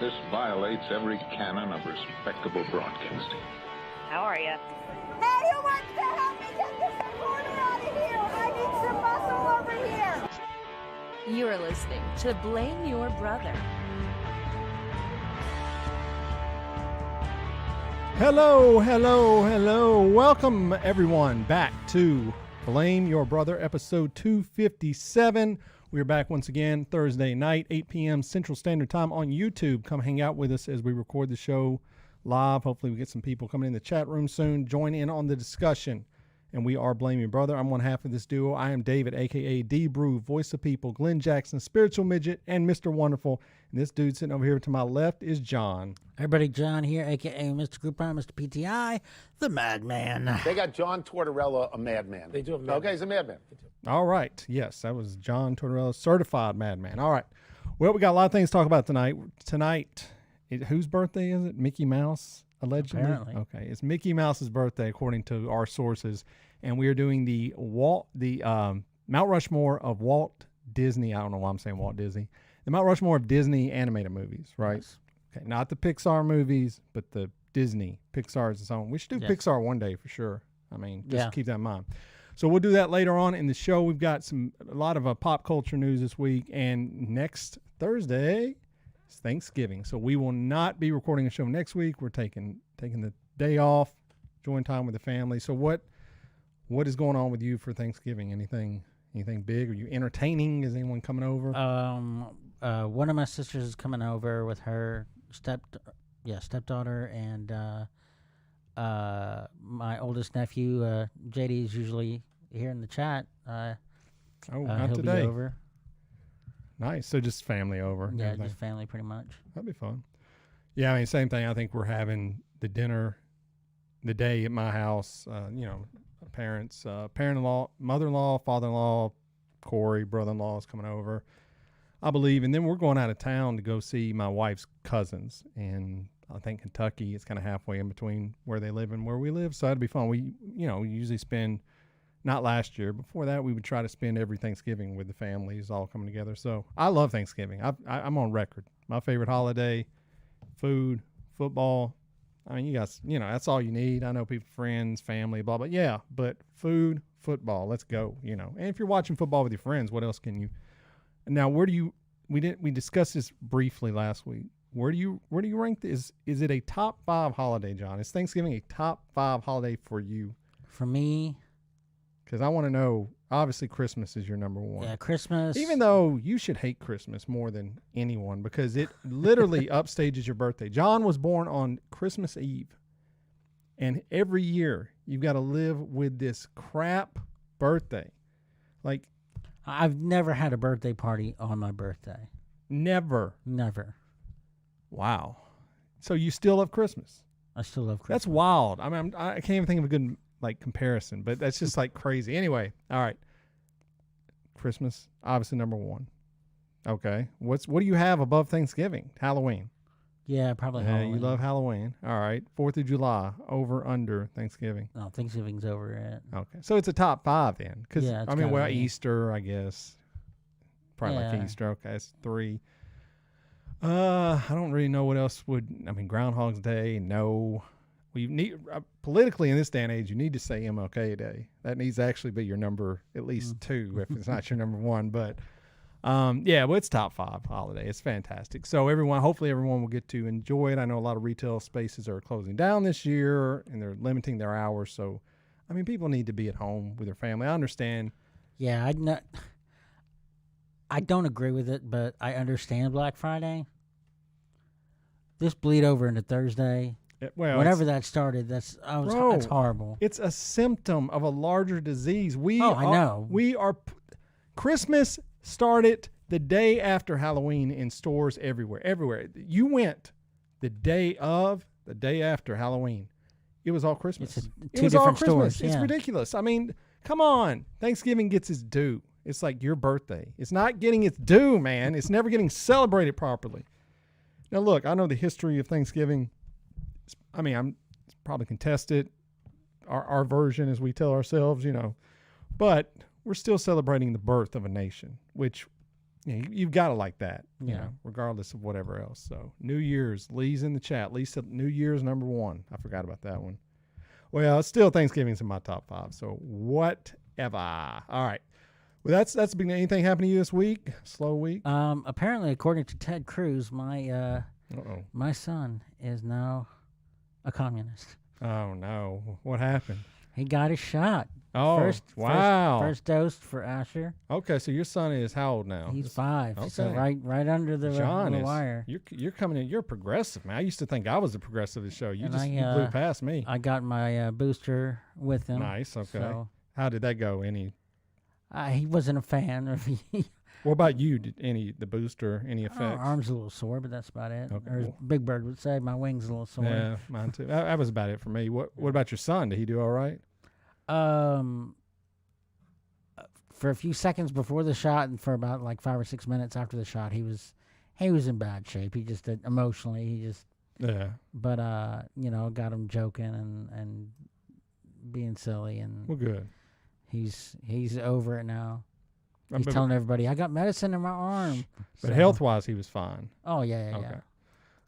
This violates every canon of respectable broadcasting. How are you? Hey, who wants to help me get this recorder out of here? I need some muscle over here. You are listening to Blame Your Brother. Hello. Welcome, everyone, back to Blame Your Brother, episode 257. We're back once again Thursday night, 8 p.m. Central Standard Time on YouTube. Come hang out with us as we record the show live. Hopefully we get some people coming in the chat room soon. Join in on the discussion. And we are Blame Your Brother. I'm one half of this duo. I am David, a.k.a. D-Brew, voice of people, Glenn Jackson, spiritual midget, and Mr. Wonderful. And this dude sitting over here to my left is John. Everybody, John here, a.k.a. Mr. Groupon, Mr. PTI, the Madman. They got John Tortorella, a madman. They do have a madman. Okay, he's a madman. All right. Yes, that was John Tortorella, certified madman. All right. Well, we got a lot of things to talk about tonight. Whose birthday is it? Mickey Mouse, allegedly? Apparently. Okay. It's Mickey Mouse's birthday, according to our sources. And we are doing the Mount Rushmore of Walt Disney. I don't know why I'm saying Walt Disney. The Mount Rushmore of Disney animated movies, right? Yes. Okay. Not the Pixar movies, but the Disney. Pixar is its own. We should do Pixar one day for sure. I mean, just keep that in mind. So we'll do that later on in the show. We've got a lot of pop culture news this week, and next Thursday is Thanksgiving. So we will not be recording a show next week. We're taking the day off, enjoying time with the family. So what is going on with you for Thanksgiving? Anything big? Are you entertaining? Is anyone coming over? One of my sisters is coming over with her stepdaughter, and my oldest nephew, JD, is usually here in the chat. Not he'll today. Be over. Nice. So just family over. Yeah, everything. just family pretty much. That'd be fun. Yeah, I mean, same thing. I think we're having the dinner the day at my house. Parents, parent-in-law, mother-in-law, father-in-law, Corey, brother-in-law is coming over, I believe. And then we're going out of town to go see my wife's cousins. And I think Kentucky is kind of halfway in between where they live and where we live. So that'd be fun. We usually spend, not last year, before that, we would try to spend every Thanksgiving with the families all coming together. So I love Thanksgiving. I'm on record. My favorite holiday, food, football. I mean, you guys, that's all you need. I know people, friends, family, blah, blah. Yeah, but food, football, let's go, And if you're watching football with your friends, what else can you? Now, we discussed this briefly last week. Where do you rank this? Is it a top 5 holiday, John? Is Thanksgiving a top 5 holiday for you? For me, because I want to know. Obviously, Christmas is your number one. Yeah, Christmas. Even though you should hate Christmas more than anyone because it literally upstages your birthday. John was born on Christmas Eve, and every year you've got to live with this crap birthday. Like, I've never had a birthday party on my birthday. Never. Wow. So you still love Christmas? I still love Christmas. That's wild. I mean, I can't even think of a good comparison, but that's just crazy. Anyway, all right. Christmas, obviously number one. Okay. What do you have above Thanksgiving? Halloween. Yeah, probably Halloween. You love Halloween. All right. 4th of July, over, under Thanksgiving. No, Thanksgiving's over it. Okay. So it's a top 5 then. Because, yeah, Easter, I guess. Probably like Easter. Okay. It's 3. I don't really know what else Groundhog's Day, no. We need, politically in this day and age, you need to say MLK Day. That needs to actually be your number, at least 2, if it's not your number 1. But, it's top 5 holiday. It's fantastic. So hopefully everyone will get to enjoy it. I know a lot of retail spaces are closing down this year, and they're limiting their hours. So, people need to be at home with their family. I understand. Yeah, I don't agree with it, but I understand Black Friday. This bleed over into Thursday. Whenever that started, that's horrible. It's a symptom of a larger disease. I know. Christmas started the day after Halloween in stores everywhere. You went the day after Halloween. It was all Christmas. It was all Christmas. It's ridiculous. Come on. Thanksgiving gets its due. It's like your birthday. It's not getting its due, man. It's never getting celebrated properly. Now, look, I know the history of Thanksgiving. I'm probably contested, our version, as we tell ourselves, but we're still celebrating the birth of a nation, which you've got to like that, Yeah. you know, regardless of whatever else. So New Year's, Lee's in the chat. Lee said New Year's #1. I forgot about that one. Well, still Thanksgiving's in my top 5. So whatever. All right. Well, that's been anything happening to you this week? Slow week? Apparently, according to Ted Cruz, my son is now a communist. Oh no! What happened? He got his shot. Oh, wow! First dose for Asher. Okay, so your son is how old now? He's 5. Okay. So right under the wire. You're coming in. You're progressive, man. I used to think I was the progressive of the show. You And blew past me. I got my booster with him. Nice. Okay. So, how did that go? he wasn't a fan of What about you? Did the booster, any effects? Arm's a little sore, but that's about it. Okay, Or as Big Bird would say, my wing's a little sore. Yeah, mine too. That was about it for me. What about your son? Did he do all right? For a few seconds before the shot and for about like 5 or 6 minutes after the shot, he was in bad shape. He just emotionally, Yeah. But got him joking and being silly, and Well, good. he's over it now. He's But telling everybody, I got medicine in my arm. But So- health-wise, he was fine. Oh yeah. Okay.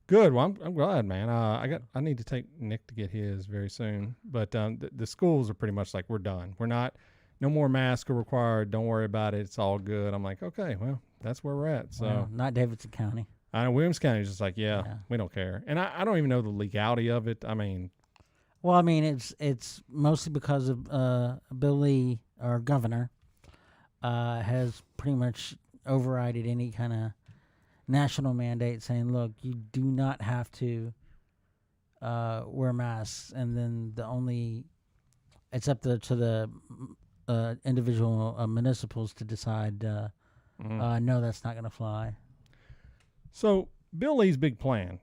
Good. Well, I'm glad, man. I need to take Nick to get his very soon. But the schools are pretty much like, we're done. We're not. No more masks are required. Don't worry about it. It's all good. I'm like, okay, well, that's where we're at. So Well, not Davidson County. I know Williams County is just like, yeah, Yeah. we don't care. And I don't even know the legality of it. I mean, Well, I mean, it's mostly because of Bill Lee, our governor, has pretty much overridden any kind of national mandate, saying, look, you do not have to wear masks, and then it's up to the individual municipals to decide, no, that's not going to fly. so Bill Lee's big plan,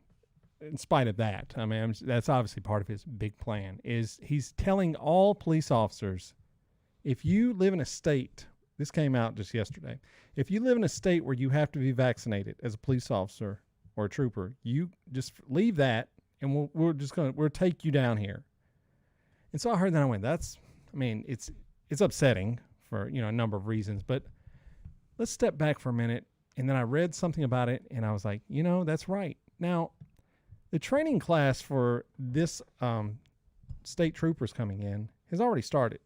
in spite of that, I mean, that's obviously part of his big plan, is he's telling all police officers, if you live in a state, this came out just yesterday, if you live in a state where you have to be vaccinated as a police officer or a trooper, you just leave that, and we'll take you down here. And so I heard that, I went, it's upsetting for, a number of reasons, but let's step back for a minute. And then I read something about it, and I was like, that's right. Now, the training class for this state troopers coming in has already started,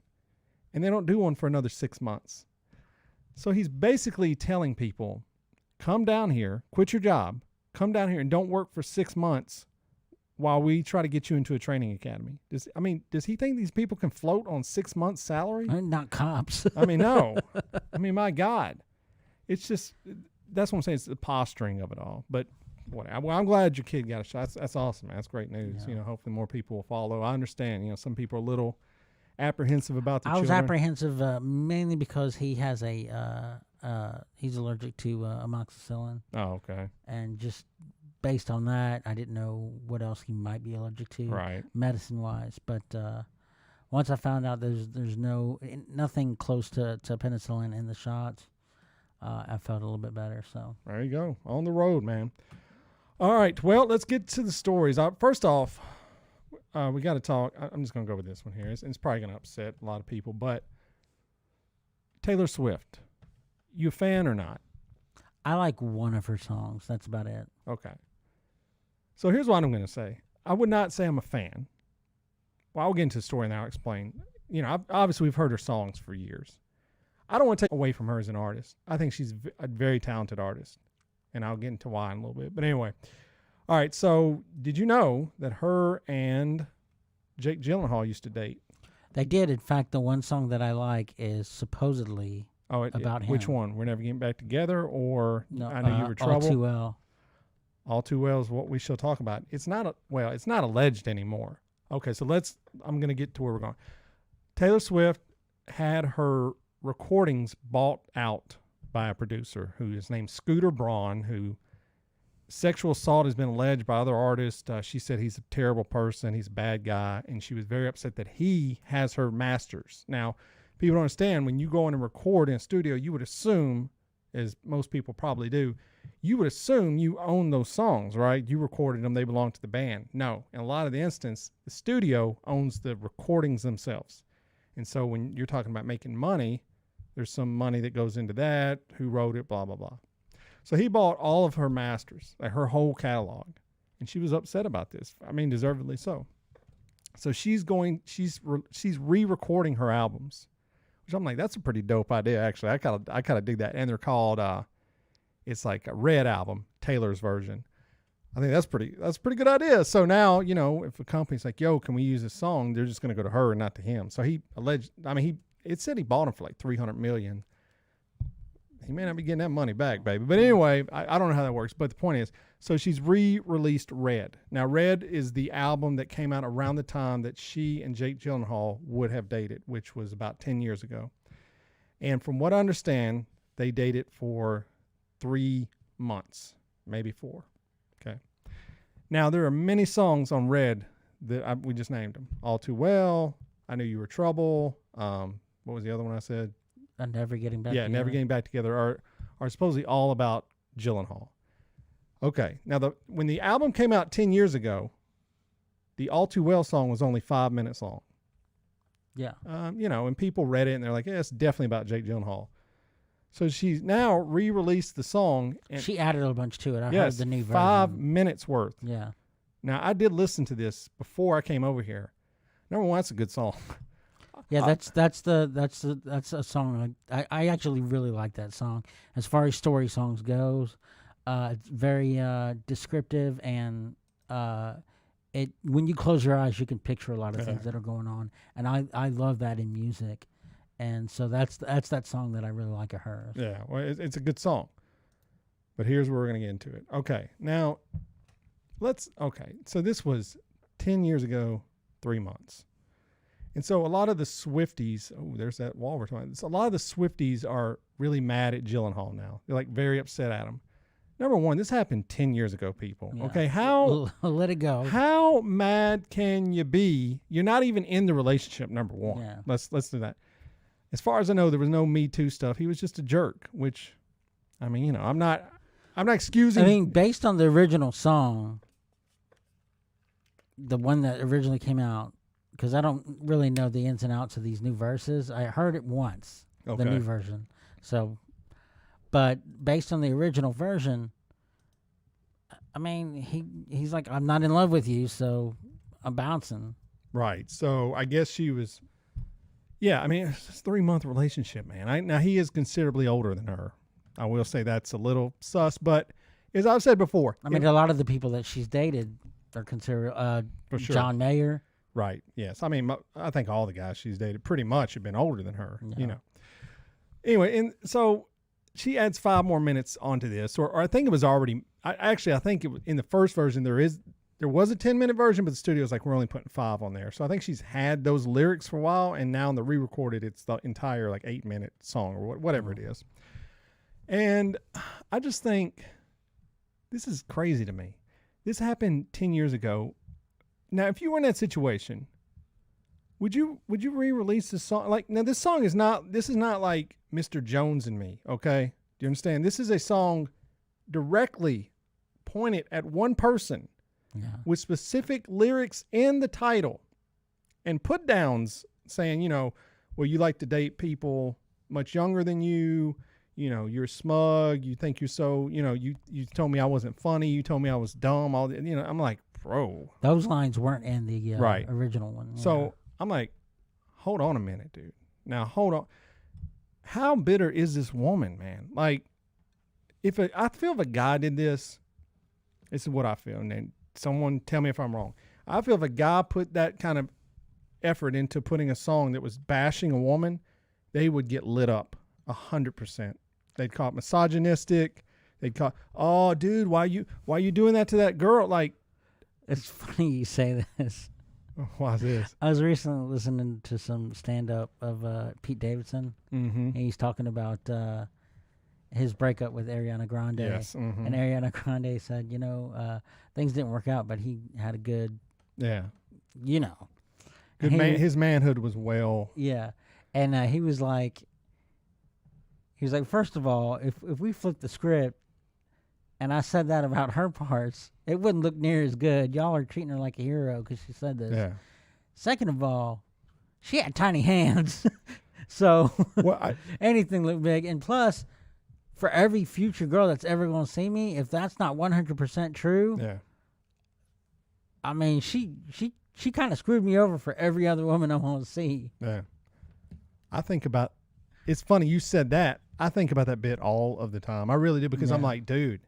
and they don't do one for another 6 months. So he's basically telling people, come down here, quit your job, come down here and don't work for 6 months while we try to get you into a training academy. Does he think these people can float on 6 months' salary? Not cops. No. My God. It's just, that's what I'm saying. It's the posturing of it all. But whatever. Well, I'm glad your kid got a shot. That's awesome, man. That's great news. Yeah. Hopefully more people will follow. I understand, some people are a little apprehensive about the I was children. apprehensive mainly because he has he's allergic to amoxicillin. Oh, okay. And just based on that, I didn't know what else he might be allergic to, Right. medicine-wise. But once I found out there's nothing close to penicillin in the shots, I felt a little bit better. So There you go. On the road, man. All right. Well, let's get to the stories. First off, we got to talk. I'm just going to go with this one here. It's probably going to upset a lot of people, but Taylor Swift, you a fan or not? I like one of her songs. That's about it. Okay. So here's what I'm going to say. I would not say I'm a fan. Well, I'll get into the story and I'll explain. Obviously we've heard her songs for years. I don't want to take away from her as an artist. I think she's a very talented artist, and I'll get into why in a little bit. But anyway, all right. So did you know that her and Jake Gyllenhaal used to date? They did. In fact, the one song that I like is supposedly about him. Which one? We're never getting back together, or No, I know you were trouble. All Too Well. All Too Well is what we shall talk about. It's not alleged anymore. Okay, so I'm going to get to where we're going. Taylor Swift had her recordings bought out by a producer who is named Scooter Braun, who sexual assault has been alleged by other artists. She said he's a terrible person. He's a bad guy. And she was very upset that he has her masters. Now, people don't understand, when you go in and record in a studio, you would assume, as most people probably do, you would assume you own those songs, right? You recorded them. They belong to the band. No. In a lot of the instance, the studio owns the recordings themselves. And so when you're talking about making money, there's some money that goes into that, who wrote it, blah, blah, blah. So he bought all of her masters, like her whole catalog, and she was upset about this. I mean, deservedly so. So she's re-recording her albums, which I'm like, that's a pretty dope idea. Actually, I kind of dig that. And they're called, it's like a Red album, Taylor's version. I think that's a pretty good idea. So now, you know, if a company's like, yo, can we use this song? They're just going to go to her and not to him. So it said he bought him for like $300 million. He may not be getting that money back, baby. But anyway, I don't know how that works. But the point is, so she's re-released Red. Now, Red is the album that came out around the time that she and Jake Gyllenhaal would have dated, which was about 10 years ago. And from what I understand, they dated for 3 months, maybe 4. Okay. Now, there are many songs on Red that we just named them. All Too Well, I Knew You Were Trouble. What was the other one I said? Never Getting Back Together. Yeah, Never Getting Back Together are supposedly all about Gyllenhaal. Okay, now when the album came out 10 years ago, the All Too Well song was only 5 minutes long. Yeah. You know, and people read it and they're like, yeah, it's definitely about Jake Gyllenhaal. So she's now re-released the song. And she added a bunch to it. I heard the new version. 5 minutes worth. Yeah. Now, I did listen to this before I came over here. Number one, that's a good song. Yeah, that's a song I actually really like that song. As far as story songs goes, it's very descriptive, and when you close your eyes, you can picture a lot of things that are going on, and I love that in music, and so that's that song that I really like of hers. Yeah, well, it's a good song, but here's where we're gonna get into it. Okay, now so this was 10 years ago, 3 months. And so a lot of the Swifties, there's that wall we're talking about. So a lot of the Swifties are really mad at Gyllenhaal now. They're like very upset at him. Number one, this happened 10 years ago, people. Yeah. Okay, let it go. How mad can you be? You're not even in the relationship, number one. Yeah. Let's do that. As far as I know, there was no Me Too stuff. He was just a jerk, which, I mean, you know, I'm not excusing. I mean, based on the original song, the one that originally came out, because I don't really know the ins and outs of these new verses. I heard it once, the new version. So, but based on the original version, I mean, he's like, I'm not in love with you, so I'm bouncing. Right. So I guess she was, yeah, I mean, it's a 3-month relationship, man. Now, he is considerably older than her. I will say that's a little sus, but as I've said before. I mean, a lot of the people that she's dated are considered for sure. John Mayer. Right. Yes. I mean, I think all the guys she's dated pretty much have been older than her, you know. Anyway, and so she adds 5 more minutes onto this, or I think it was already, I think it was in the first version, there was a 10-minute version, but the studio's like, we're only putting 5 on there. So I think she's had those lyrics for a while, and now in the re-recorded, it's the entire like 8-minute song or whatever it is. And I just think this is crazy to me. This happened 10 years ago. Now, if you were in that situation, would you re-release this song? Like, now this is not like Mr. Jones and Me, okay? Do you understand? This is a song directly pointed at one person with specific lyrics in the title and put downs saying, you know, well, you like to date people much younger than you, you know, you're smug, you think you're so, you know, you told me I wasn't funny, you told me I was dumb, all the, you know, I'm like, bro. Those lines weren't in the original one. So I'm like, hold on a minute, dude. Now, hold on. How bitter is this woman, man? Like, I feel if a guy did this is what I feel. And then someone tell me if I'm wrong. I feel if a guy put that kind of effort into putting a song that was bashing a woman, they would get lit up 100%. They'd call it misogynistic. They'd call, oh, dude, why you doing that to that girl? Like, it's funny you say this. Why is this? I was recently listening to some stand-up of Pete Davidson, and he's talking about his breakup with Ariana Grande. Yes. And Ariana Grande said, you know, things didn't work out, but he had a good, you know. Good man. His manhood was well. Yeah. And he was like, first of all, if we flip the script, and I said that about her parts, it wouldn't look near as good. Y'all are treating her like a hero because she said this. Yeah. Second of all, she had tiny hands. So anything looked big. And plus, for every future girl that's ever going to see me, if that's not 100% true, Yeah. I mean, she kind of screwed me over for every other woman I want to see. Yeah. I think about, it's funny you said that. I think about that bit all of the time. I really do, because I'm Yeah. like, dude,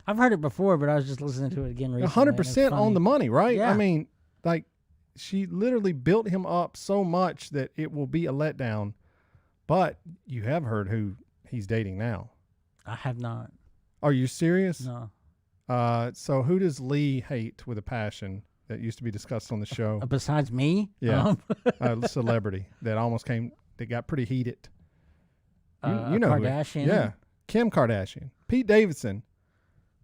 I've heard it before, but I was just listening to it again recently. 100% on the money, right? Yeah. I mean, like, she literally built him up so much that it will be a letdown. But you have heard who he's dating now. I have not. Are you serious? No. So who does Lee hate with a passion that used to be discussed on the show? Besides me? Yeah. A celebrity that got pretty heated. You know who- Kardashian? Yeah. Kim Kardashian. Pete Davidson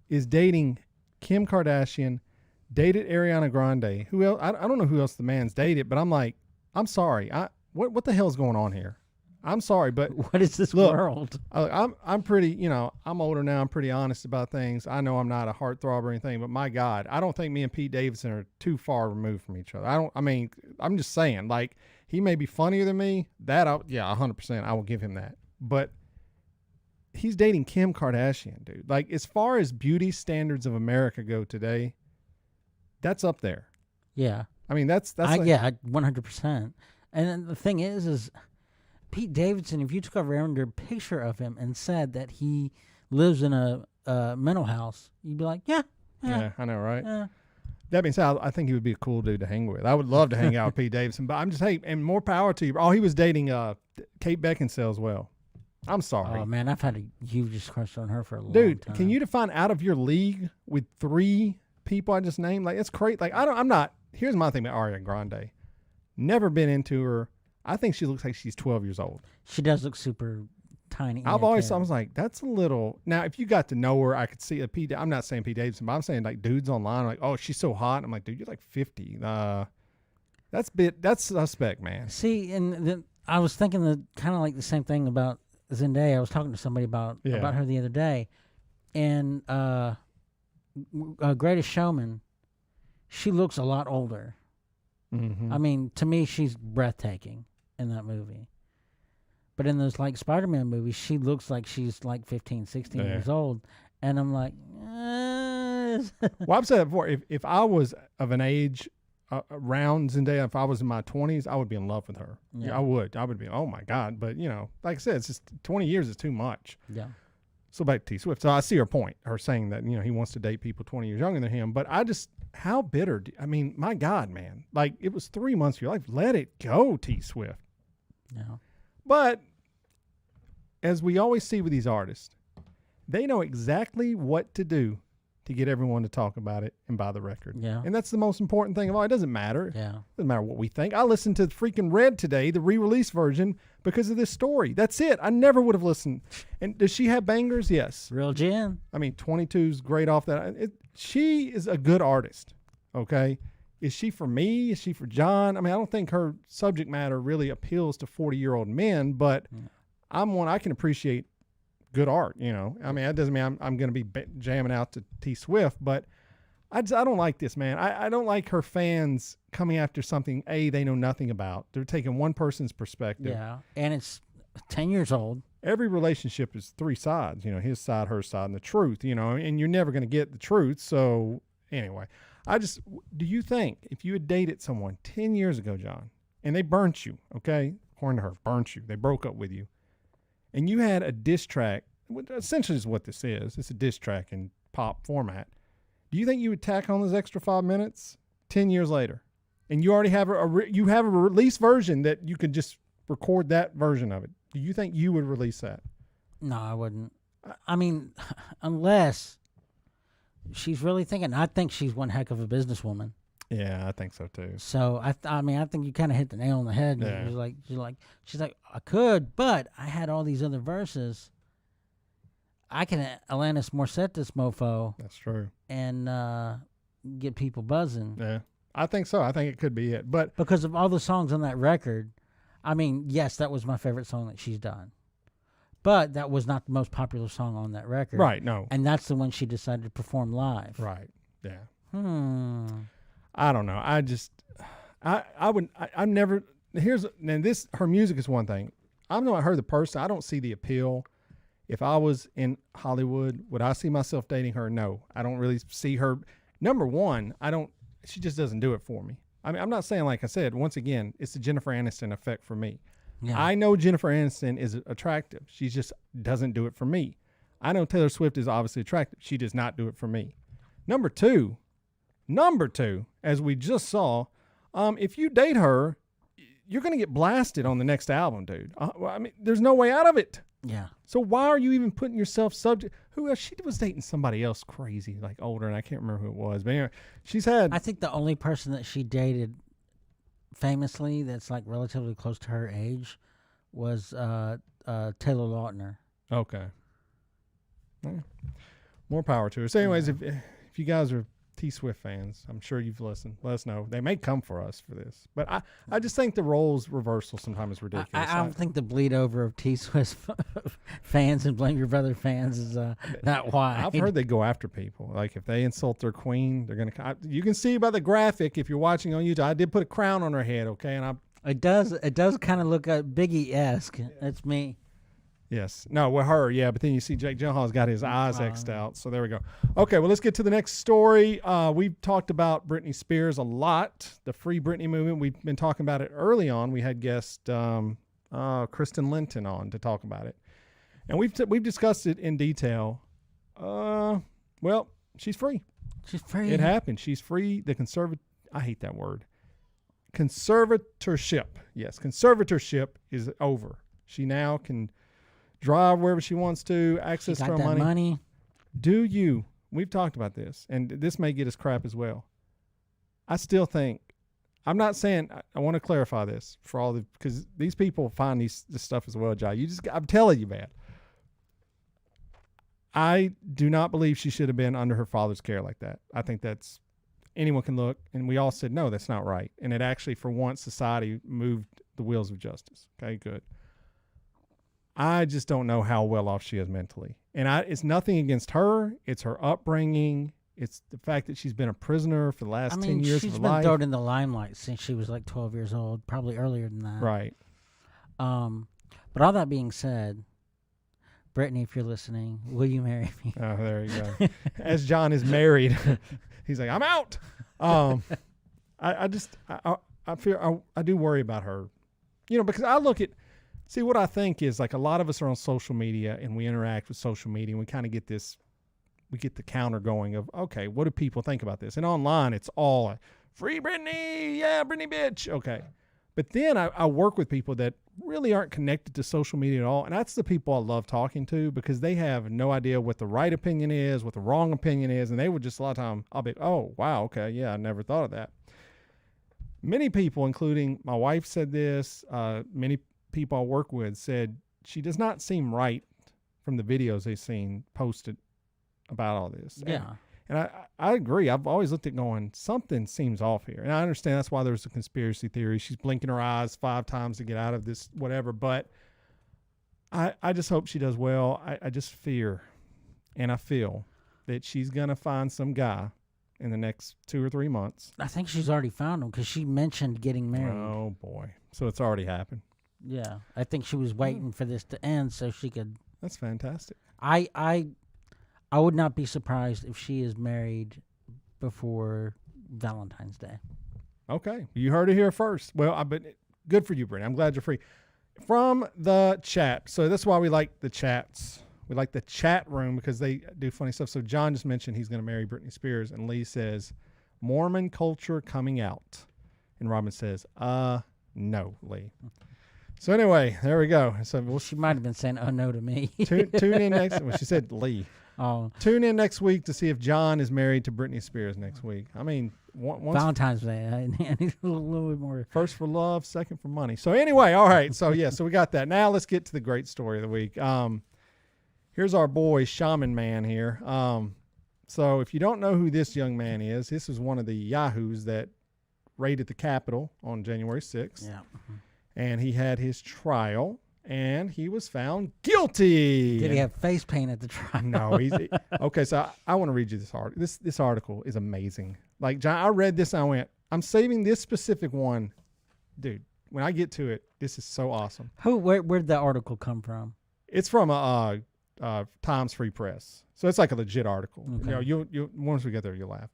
is dating Kim Kardashian, dated Ariana Grande. Who else? I don't know who else the man's dated, but I'm like, I'm sorry. What the hell's going on here? I'm sorry, but What is this look, world? I'm pretty, I'm older now. I'm pretty honest about things. I know I'm not a heartthrob or anything, but my God, I don't think me and Pete Davidson are too far removed from each other. I'm just saying, like, he may be funnier than me. 100%, I will give him that. But he's dating Kim Kardashian, dude. Like, as far as beauty standards of America go today, that's up there. Yeah. I mean, that's like, yeah, 100%. And then the thing is Pete Davidson, if you took a random picture of him and said that he lives in a mental house, you'd be like, yeah, I know, right? yeah. That being said, I think he would be a cool dude to hang with. I would love to hang out with Pete Davidson, but I'm just, hey, and more power to you. Oh, he was dating Kate Beckinsale as well. I'm sorry. Oh, man, I've had a huge crush on her for a long Dude, time. can you define out of your league with 3 people I just named? Like, it's crazy. Like, here's my thing about Ariana Grande. Never been into her. I think she looks like she's 12 years old. She does look super tiny. I was like, that's a little. Now, if you got to know her, I could see I'm not saying Pete Davidson, but I'm saying like dudes online are like, oh, she's so hot. I'm like, dude, you're like 50. That's suspect, man. See, and I was thinking kind of like the same thing about Zendaya. I was talking to somebody about her the other day, and Greatest Showman, she looks a lot older. Mm-hmm. I mean, to me, she's breathtaking in that movie. But in those like Spider-Man movies, she looks like she's like 15, 16 years old. And I'm like, Well, I've said it before. If I was of an age around Zendaya, if I was in my 20s, I would be in love with her. Yeah, I would be, oh my God. But, like I said, it's just 20 years is too much. Yeah. So back to T Swift. So I see her point, her saying that, he wants to date people 20 years younger than him. But how bitter? My God, man. Like, it was 3 months of your life. Let it go, T Swift. Yeah. But as we always see with these artists, they know exactly what to do to get everyone to talk about it and buy the record. Yeah. And that's the most important thing of all. It doesn't matter. Yeah. It doesn't matter what we think. I listened to freaking Red today, the re-release version, because of this story. That's it. I never would have listened. And does she have bangers? Yes. Real Jen. 22's great off that. She is a good artist. Okay. Is she for me? Is she for John? I don't think her subject matter really appeals to 40-year-old men, but I can appreciate good art, that doesn't mean I'm going to be jamming out to T Swift, but I don't like this, man. I don't like her fans coming after something they know nothing about. They're taking one person's perspective. Yeah. And it's 10 years old. Every relationship is 3 sides, his side, her side, and the truth, and you're never going to get the truth. So anyway, do you think if you had dated someone 10 years ago, John, and they burnt you, okay? According to her, burnt you. They broke up with you. And you had a diss track, essentially is what this is. It's a diss track in pop format. Do you think you would tack on those extra 5 minutes 10 years later? And you already have a release version that you could just record that version of it. Do you think you would release that? No, I wouldn't. Unless she's really thinking. I think she's one heck of a businesswoman. Yeah, I think so too. So I think you kind of hit the nail on the head. Yeah. She's like, I could, but I had all these other verses. I can Alanis Morissette this mofo. That's true. And get people buzzing. Yeah, I think so. I think it could be it. But because of all the songs on that record, yes, that was my favorite song that she's done. But that was not the most popular song on that record. Right, no. And that's the one she decided to perform live. Right, yeah. I don't know. I never, her music is one thing. I'm not her the person. I don't see the appeal If I was in Hollywood, would I see myself dating her? No, I don't really see her. Number one, she just doesn't do it for me. I mean, I'm not saying, like I said, once again, it's the Jennifer Aniston effect for me. Yeah. I know Jennifer Aniston is attractive. She just doesn't do it for me. I know Taylor Swift is obviously attractive. She does not do it for me. Number two, as we just saw, if you date her, you're going to get blasted on the next album, dude. I mean, there's no way out of it. Yeah. So why are you even putting yourself subject? Who else? She was dating somebody else crazy, like older, and I can't remember who it was. But anyway, I think the only person that she dated famously that's like relatively close to her age was Taylor Lautner. Okay. More power to her. So anyways, if you guys are T-Swift fans, I'm sure you've listened. Let us know. They may come for us for this. But I just think the roles reversal sometimes is ridiculous. I don't think the bleed over of T-Swift fans and Blame Your Brother fans is that wide. I've heard they go after people. Like if they insult their queen, they're going to... You can see by the graphic if you're watching on YouTube. I did put a crown on her head, okay? And It does kind of look Biggie-esque. That's me. Yes. No, with her, yeah. But then you see Jake Gyllenhaal's got his eyes X'd out. So there we go. Okay, well, let's get to the next story. We've talked about Britney Spears a lot, the Free Britney movement. We've been talking about it early on. We had guest Kristen Linton on to talk about it. And we've discussed it in detail. Well, she's free. She's free. It happened. She's free. I hate that word. Conservatorship. Yes, conservatorship is over. She now can drive wherever she wants to, access her money. Do you? We've talked about this, and this may get us crap as well. I still think, I'm not saying, I want to clarify this for all because these people find this stuff as well, Jai. I'm telling you, man. I do not believe she should have been under her father's care like that. I think anyone can look, and we all said, no, that's not right. And it actually, for once, society moved the wheels of justice. Okay, good. I just don't know how well off she is mentally. And it's nothing against her. It's her upbringing. It's the fact that she's been a prisoner for the last 10 years of her life. She's been thrown in the limelight since she was like 12 years old, probably earlier than that. Right. But all that being said, Brittany, if you're listening, will you marry me? Oh, there you go. As John is married, he's like, I'm out. I do worry about her, because I look at, see, what I think is like a lot of us are on social media and we interact with social media and we kind of get we get the counter going of, okay, what do people think about this? And online, it's all free Britney. Yeah, Britney bitch. Okay. But then I work with people that really aren't connected to social media at all. And that's the people I love talking to because they have no idea what the right opinion is, what the wrong opinion is. And they would just a lot of time, I'll be, oh, wow. Okay. Yeah. I never thought of that. Many people, including my wife said this, many people I work with said she does not seem right from the videos they've seen posted about all this. Yeah. And I agree. I've always looked at going, something seems off here. And I understand that's why there's a conspiracy theory. She's blinking her eyes 5 times to get out of this, whatever. But I just hope she does well. I just fear and I feel that she's going to find some guy in the next 2 or 3 months. I think she's already found him because she mentioned getting married. Oh, boy. So it's already happened. Yeah, I think she was waiting for this to end so she could. That's fantastic. I would not be surprised if she is married before Valentine's Day. Okay, you heard it here first. Well, but good for you, Brittany. I'm glad you're free. From the chat, so that's why we like the chats. We like the chat room because they do funny stuff. So John just mentioned he's going to marry Britney Spears, and Lee says Mormon culture coming out, and Robin says, no, Lee. So anyway, there we go. So she might have been saying, "Oh no" to me. Tune in next. Well, she said Lee. Oh. Tune in next week to see if John is married to Britney Spears next week. I mean, Valentine's Day. I need a little bit more. First for love, second for money. So anyway, all right. So yeah, so we got that. Now let's get to the great story of the week. Here's our boy Shaman Man here. So if you don't know who this young man is, this is one of the yahoos that raided the Capitol on January 6th. Yeah. And he had his trial, and he was found guilty. Did he have face paint at the trial? No. Okay, so I want to read you this article. This article is amazing. Like, John, I read this and I went, I'm saving this specific one. Dude, when I get to it, this is so awesome. Where'd the article come from? It's from a Times Free Press. So it's like a legit article. Okay. You once we get there, you'll laugh.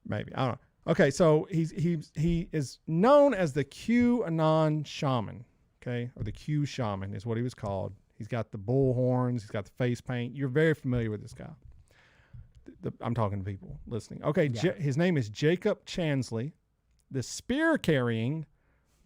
Maybe, I don't know. Okay, so he is known as the QAnon Shaman. Okay, or the Q Shaman is what he was called. He's got the bull horns. He's got the face paint. You're very familiar with this guy. I'm talking to people listening. Okay, Yeah. His name is Jacob Chansley, the spear-carrying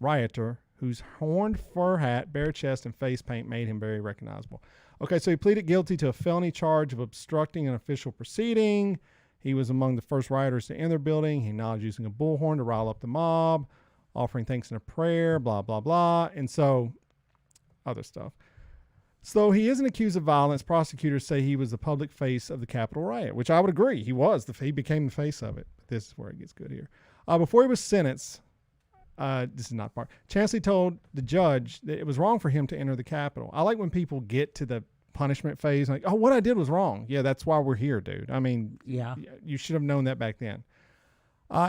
rioter whose horned fur hat, bare chest, and face paint made him very recognizable. Okay, so he pleaded guilty to a felony charge of obstructing an official proceeding. He was among the first rioters to enter the building. He acknowledged using a bullhorn to rile up the mob, offering thanks and a prayer, blah, blah, blah. And so, other stuff. So he isn't accused of violence. Prosecutors say he was the public face of the Capitol riot, which I would agree. He was. He became the face of it. But this is where it gets good here. Before he was sentenced, this is not part. Chansley told the judge that it was wrong for him to enter the Capitol. I like when people get to the punishment phase, like, oh, what I did was wrong. Yeah, that's why we're here, dude. I mean, Yeah. you should have known that back then.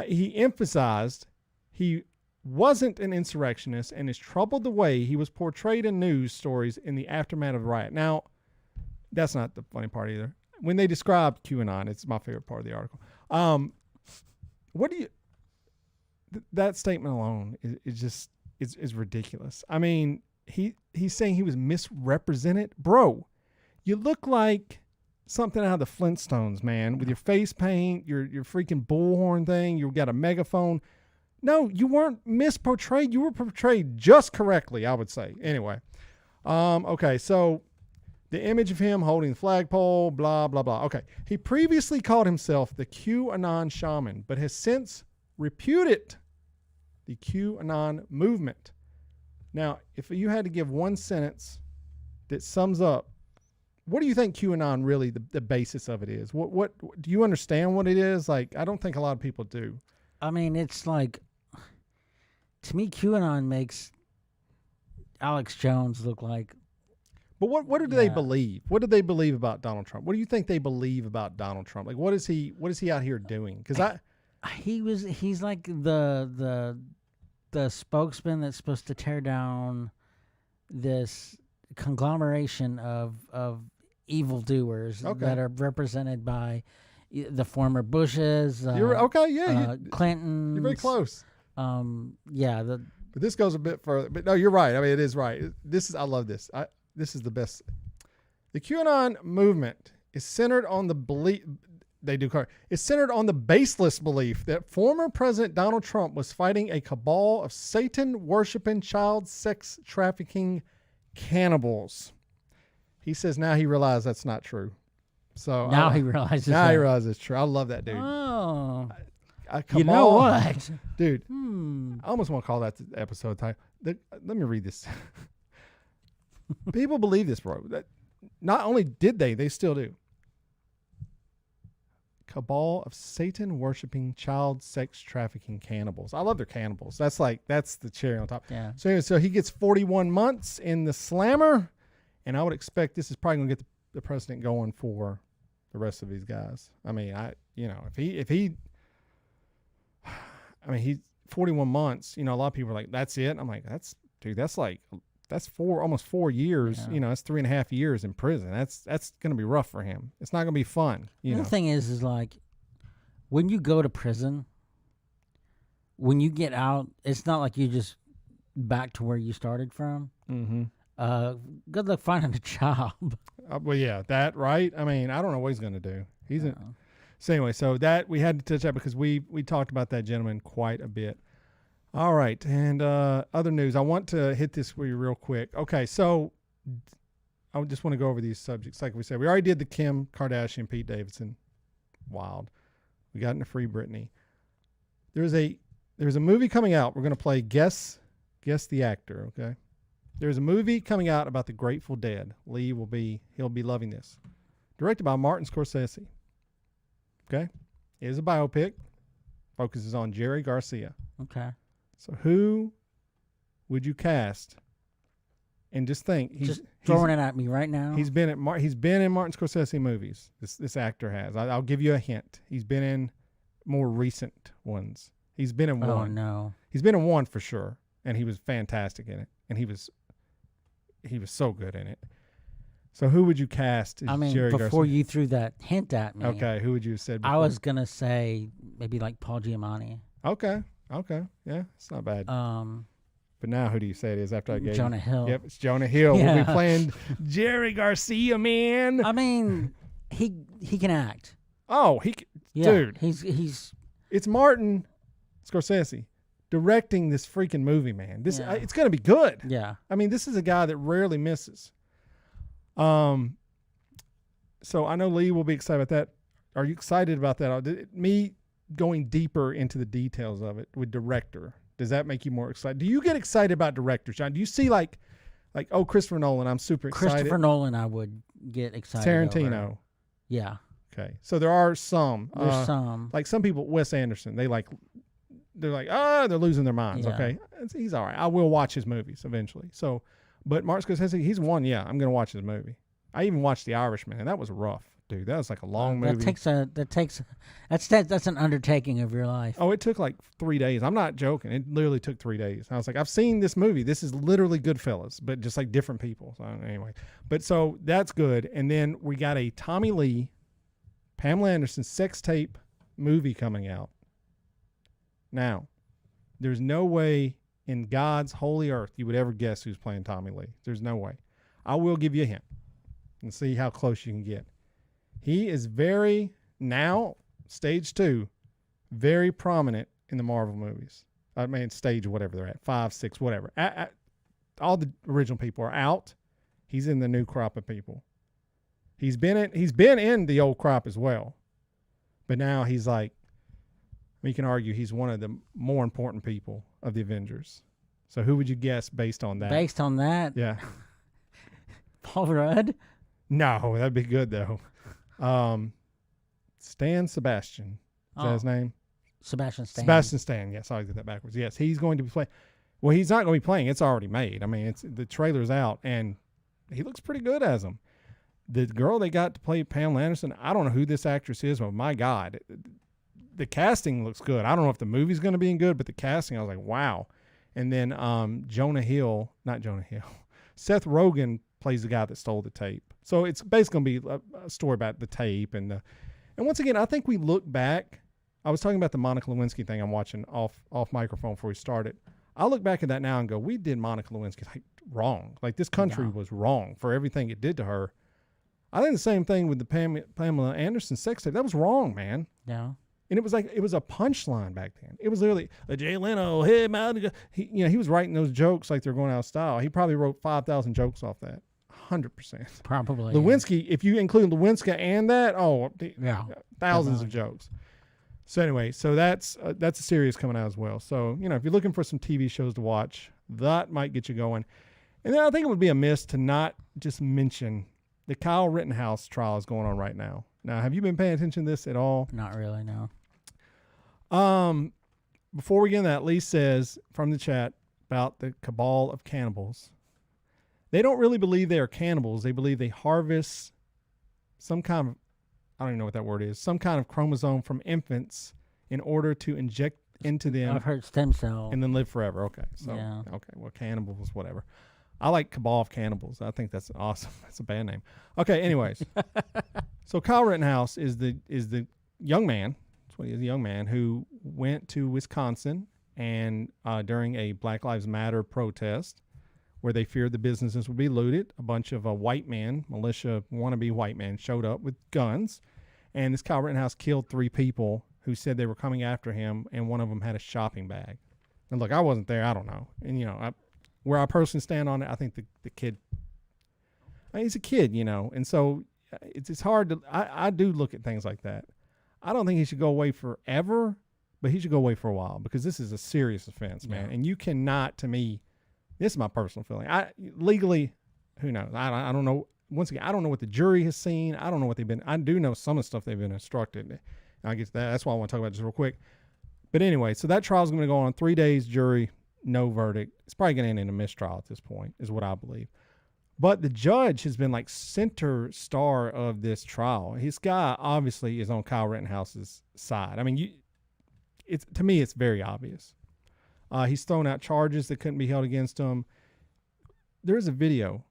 He emphasized he wasn't an insurrectionist and is troubled the way he was portrayed in news stories in the aftermath of the riot. Now, that's not the funny part either. When they described QAnon, it's my favorite part of the article. What do you... that statement alone is ridiculous. I mean, he's saying he was misrepresented. Bro, you look like something out of the Flintstones, man, with your face paint, your freaking bullhorn thing. You've got a megaphone. No, you weren't misportrayed. You were portrayed just correctly, I would say. Anyway, okay, so the image of him holding the flagpole, blah, blah, blah. Okay, he previously called himself the QAnon Shaman, but has since reputed the QAnon movement. Now, if you had to give one sentence that sums up, what do you think QAnon really, the basis of it is? What do you understand what it is? Like, I don't think a lot of people do. I mean, it's like, to me, QAnon makes Alex Jones look like... But what do they believe? What do they believe about Donald Trump? What do you think they believe about Donald Trump? Like, what is he out here doing? Because he's like the spokesman that's supposed to tear down this conglomeration of evildoers that are represented by the former Bushes. You're okay, yeah. Clinton. You're very close. Yeah. But this goes a bit further. But no, you're right. I mean, it is right. I love this. This is the best. The QAnon movement is centered on the belief. It's centered on the baseless belief that former President Donald Trump was fighting a cabal of Satan-worshiping, child sex trafficking cannibals. He says now he realizes that's not true. So now he realizes. Now he realizes it's true. I love that dude. Oh, a cabal, you know what, dude? I almost want to call that the episode title. Let me read this. People believe this, bro. That not only did they still do. Cabal of Satan-worshiping, child sex trafficking cannibals. I love their cannibals. That's the cherry on top. Yeah. So anyway, so he gets 41 months in the slammer, and I would expect this is probably going to get the president going for the rest of these guys. I mean, he's 41 months. You know, a lot of people are like, that's it. I'm like, that's almost 4 years. Yeah. You know, that's 3.5 years in prison. That's going to be rough for him. It's not going to be fun. The thing is like, when you go to prison, when you get out, it's not like you just back to where you started from. Mm-hmm. Good luck finding a job. Well, yeah, that right. I mean, I don't know what he's going to do. So anyway, so that we had to touch that because we talked about that gentleman quite a bit. All right, and other news. I want to hit this for you real quick. Okay, so I just want to go over these subjects. Like we said, we already did the Kim Kardashian, Pete Davidson. Wild. We got into Free Britney. There's a movie coming out. We're going to play Guess the Actor, okay? There's a movie coming out about the Grateful Dead. He'll be loving this. Directed by Martin Scorsese. Okay? It is a biopic. Focuses on Jerry Garcia. Okay. So who would you cast? And just think, he's throwing it at me right now. He's been in Martin Scorsese movies. This actor has. I'll give you a hint. He's been in more recent ones. He's been in one. Oh no. He's been in one for sure, and he was fantastic in it. And he was so good in it. So who would you cast as I mean, Jerry before Garcia? you threw that hint at me, Okay, who would you have said before? I was gonna say maybe like Paul Giamatti. Okay, yeah, it's not bad. But now who do you say it is after I gave Jonah you? Hill. Yep, it's Jonah Hill. We'll Yeah. be playing Jerry Garcia, man. I mean, he can act. Oh, Yeah, dude. he's It's Martin Scorsese directing this freaking movie, man. Yeah. It's going to be good. yeah. I mean, this is a guy that rarely misses. So I know Lee will be excited about that. Are you excited about that? Me going deeper into the details of it with director, does that make you more excited? Do you get excited about directors, John? Do you see like Christopher Nolan? I'm super excited. Christopher Nolan, I would get excited. Tarantino. over. Yeah, Okay, so there are some. there's some. Like some people, Wes Anderson, they're like, they're losing their minds. Yeah. Okay, he's all right. I will watch his movies eventually. So, but Martin Scorsese, he's one. Yeah, I'm gonna watch his movie. I even watched The Irishman, and that was rough, dude. That was like a long movie. That's an undertaking of your life. Oh, it took like 3 days. I'm not joking. It literally took 3 days. I was like, I've seen this movie. This is literally Goodfellas, but just like different people. So anyway, but so that's good. And then we got a Tommy Lee, Pamela Anderson sex tape movie coming out. Now, there's no way in God's holy earth you would ever guess who's playing Tommy Lee. There's no way. I will give you a hint and see how close you can get. He is now, stage 2, very prominent in the Marvel movies. I mean, stage whatever they're at, 5, 6, whatever. All the original people are out. He's in the new crop of people. He's been in the old crop as well. But now he's like, we can argue he's one of the more important people of the Avengers. So who would you guess based on that? Based on that, Yeah. Paul Rudd. No, that'd be good though. Stan Sebastian. Is that his name? Sebastian Stan. Sebastian Stan. Yes, I always get that backwards. Yes, he's going to be playing. Well, he's not going to be playing. It's already made. I mean, the trailer's out, and he looks pretty good as him. The girl they got to play Pamela Anderson, I don't know who this actress is, but my God, the casting looks good. I don't know if the movie's going to be good, but the casting, I was like, wow. And then Seth Rogen plays the guy that stole the tape. So it's basically going to be a story about the tape. And once again, I think we look back. I was talking about the Monica Lewinsky thing I'm watching off microphone before we started. I look back at that now and go, we did Monica Lewinsky wrong. Like this country was wrong for everything it did to her. I think the same thing with the Pamela Anderson sex tape. That was wrong, man. Yeah. And it was a punchline back then. It was literally Jay Leno, hey man, he was writing those jokes like they're going out of style. He probably wrote 5,000 jokes off that, 100%. Probably. Lewinsky, if you include Lewinsky and that, Yeah. thousands of jokes. So anyway, so that's a series coming out as well. So if you're looking for some TV shows to watch, that might get you going. And then I think it would be amiss to not just mention the Kyle Rittenhouse trial is going on right now. Now, have you been paying attention to this at all? Not really, no. Before we get into that, Lee says from the chat about the Cabal of Cannibals. They don't really believe they are cannibals. They believe they harvest some kind of, I don't even know what that word is, some kind of chromosome from infants in order to inject into them. I've heard stem cell. And then live forever. Okay. So, Yeah. Okay. Well, cannibals, whatever. I like Cabal of Cannibals. I think that's awesome. That's a band name. Okay. Anyways. So Kyle Rittenhouse is the young man. That's what he is, a young man who went to Wisconsin and during a Black Lives Matter protest where they feared the businesses would be looted, a bunch of white men, militia wannabe white men, showed up with guns. And this Kyle Rittenhouse killed 3 people who said they were coming after him, and one of them had a shopping bag. And look, I wasn't there. I don't know. And, where I personally stand on it, I think the kid, he's a kid, and so it's hard to, I do look at things like that. I don't think he should go away forever, but he should go away for a while because this is a serious offense, man. Yeah. And you cannot, to me, this is my personal feeling. Legally, who knows? I don't know. Once again, I don't know what the jury has seen. I don't know what I do know some of the stuff they've been instructed. And I guess that's why I want to talk about it just real quick. But anyway, so that trial is going to go on 3 days, jury, no verdict. It's probably going to end in a mistrial at this point, is what I believe. But the judge has been like center star of this trial. His guy obviously is on Kyle Rittenhouse's side. I mean, to me, it's very obvious. He's thrown out charges that couldn't be held against him. There is a video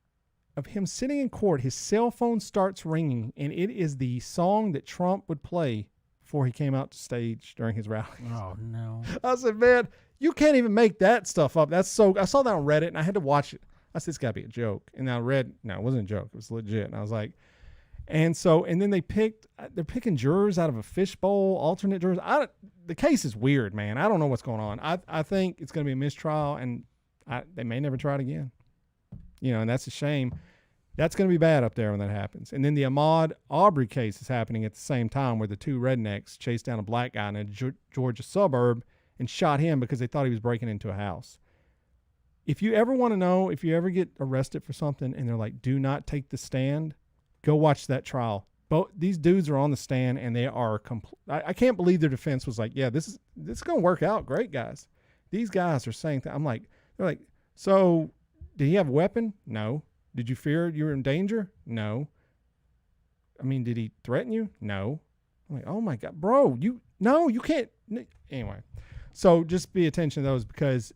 of him sitting in court. His cell phone starts ringing, and it is the song that Trump would play before he came out to stage during his rally. Oh no! I said, man, you can't even make that stuff up. That's so. I saw that on Reddit, and I had to watch it. I said, it's got to be a joke. And I read, no, it wasn't a joke. It was legit. And I was like, and then they're picking jurors out of a fishbowl, alternate jurors. The case is weird, man. I don't know what's going on. I think it's going to be a mistrial, and they may never try it again. And that's a shame. That's going to be bad up there when that happens. And then the Ahmaud Arbery case is happening at the same time, where the two rednecks chased down a black guy in a Georgia suburb and shot him because they thought he was breaking into a house. If you ever want to know, if you ever get arrested for something and they're like, do not take the stand, go watch that trial. These dudes are on the stand, and they are I can't believe their defense was like, yeah, this is going to work out great, guys. These guys are saying they're like, so did he have a weapon? No. Did you fear you were in danger? No. I mean, did he threaten you? No. I'm like, oh my God, bro, you can't. Anyway, so just be attention to those, because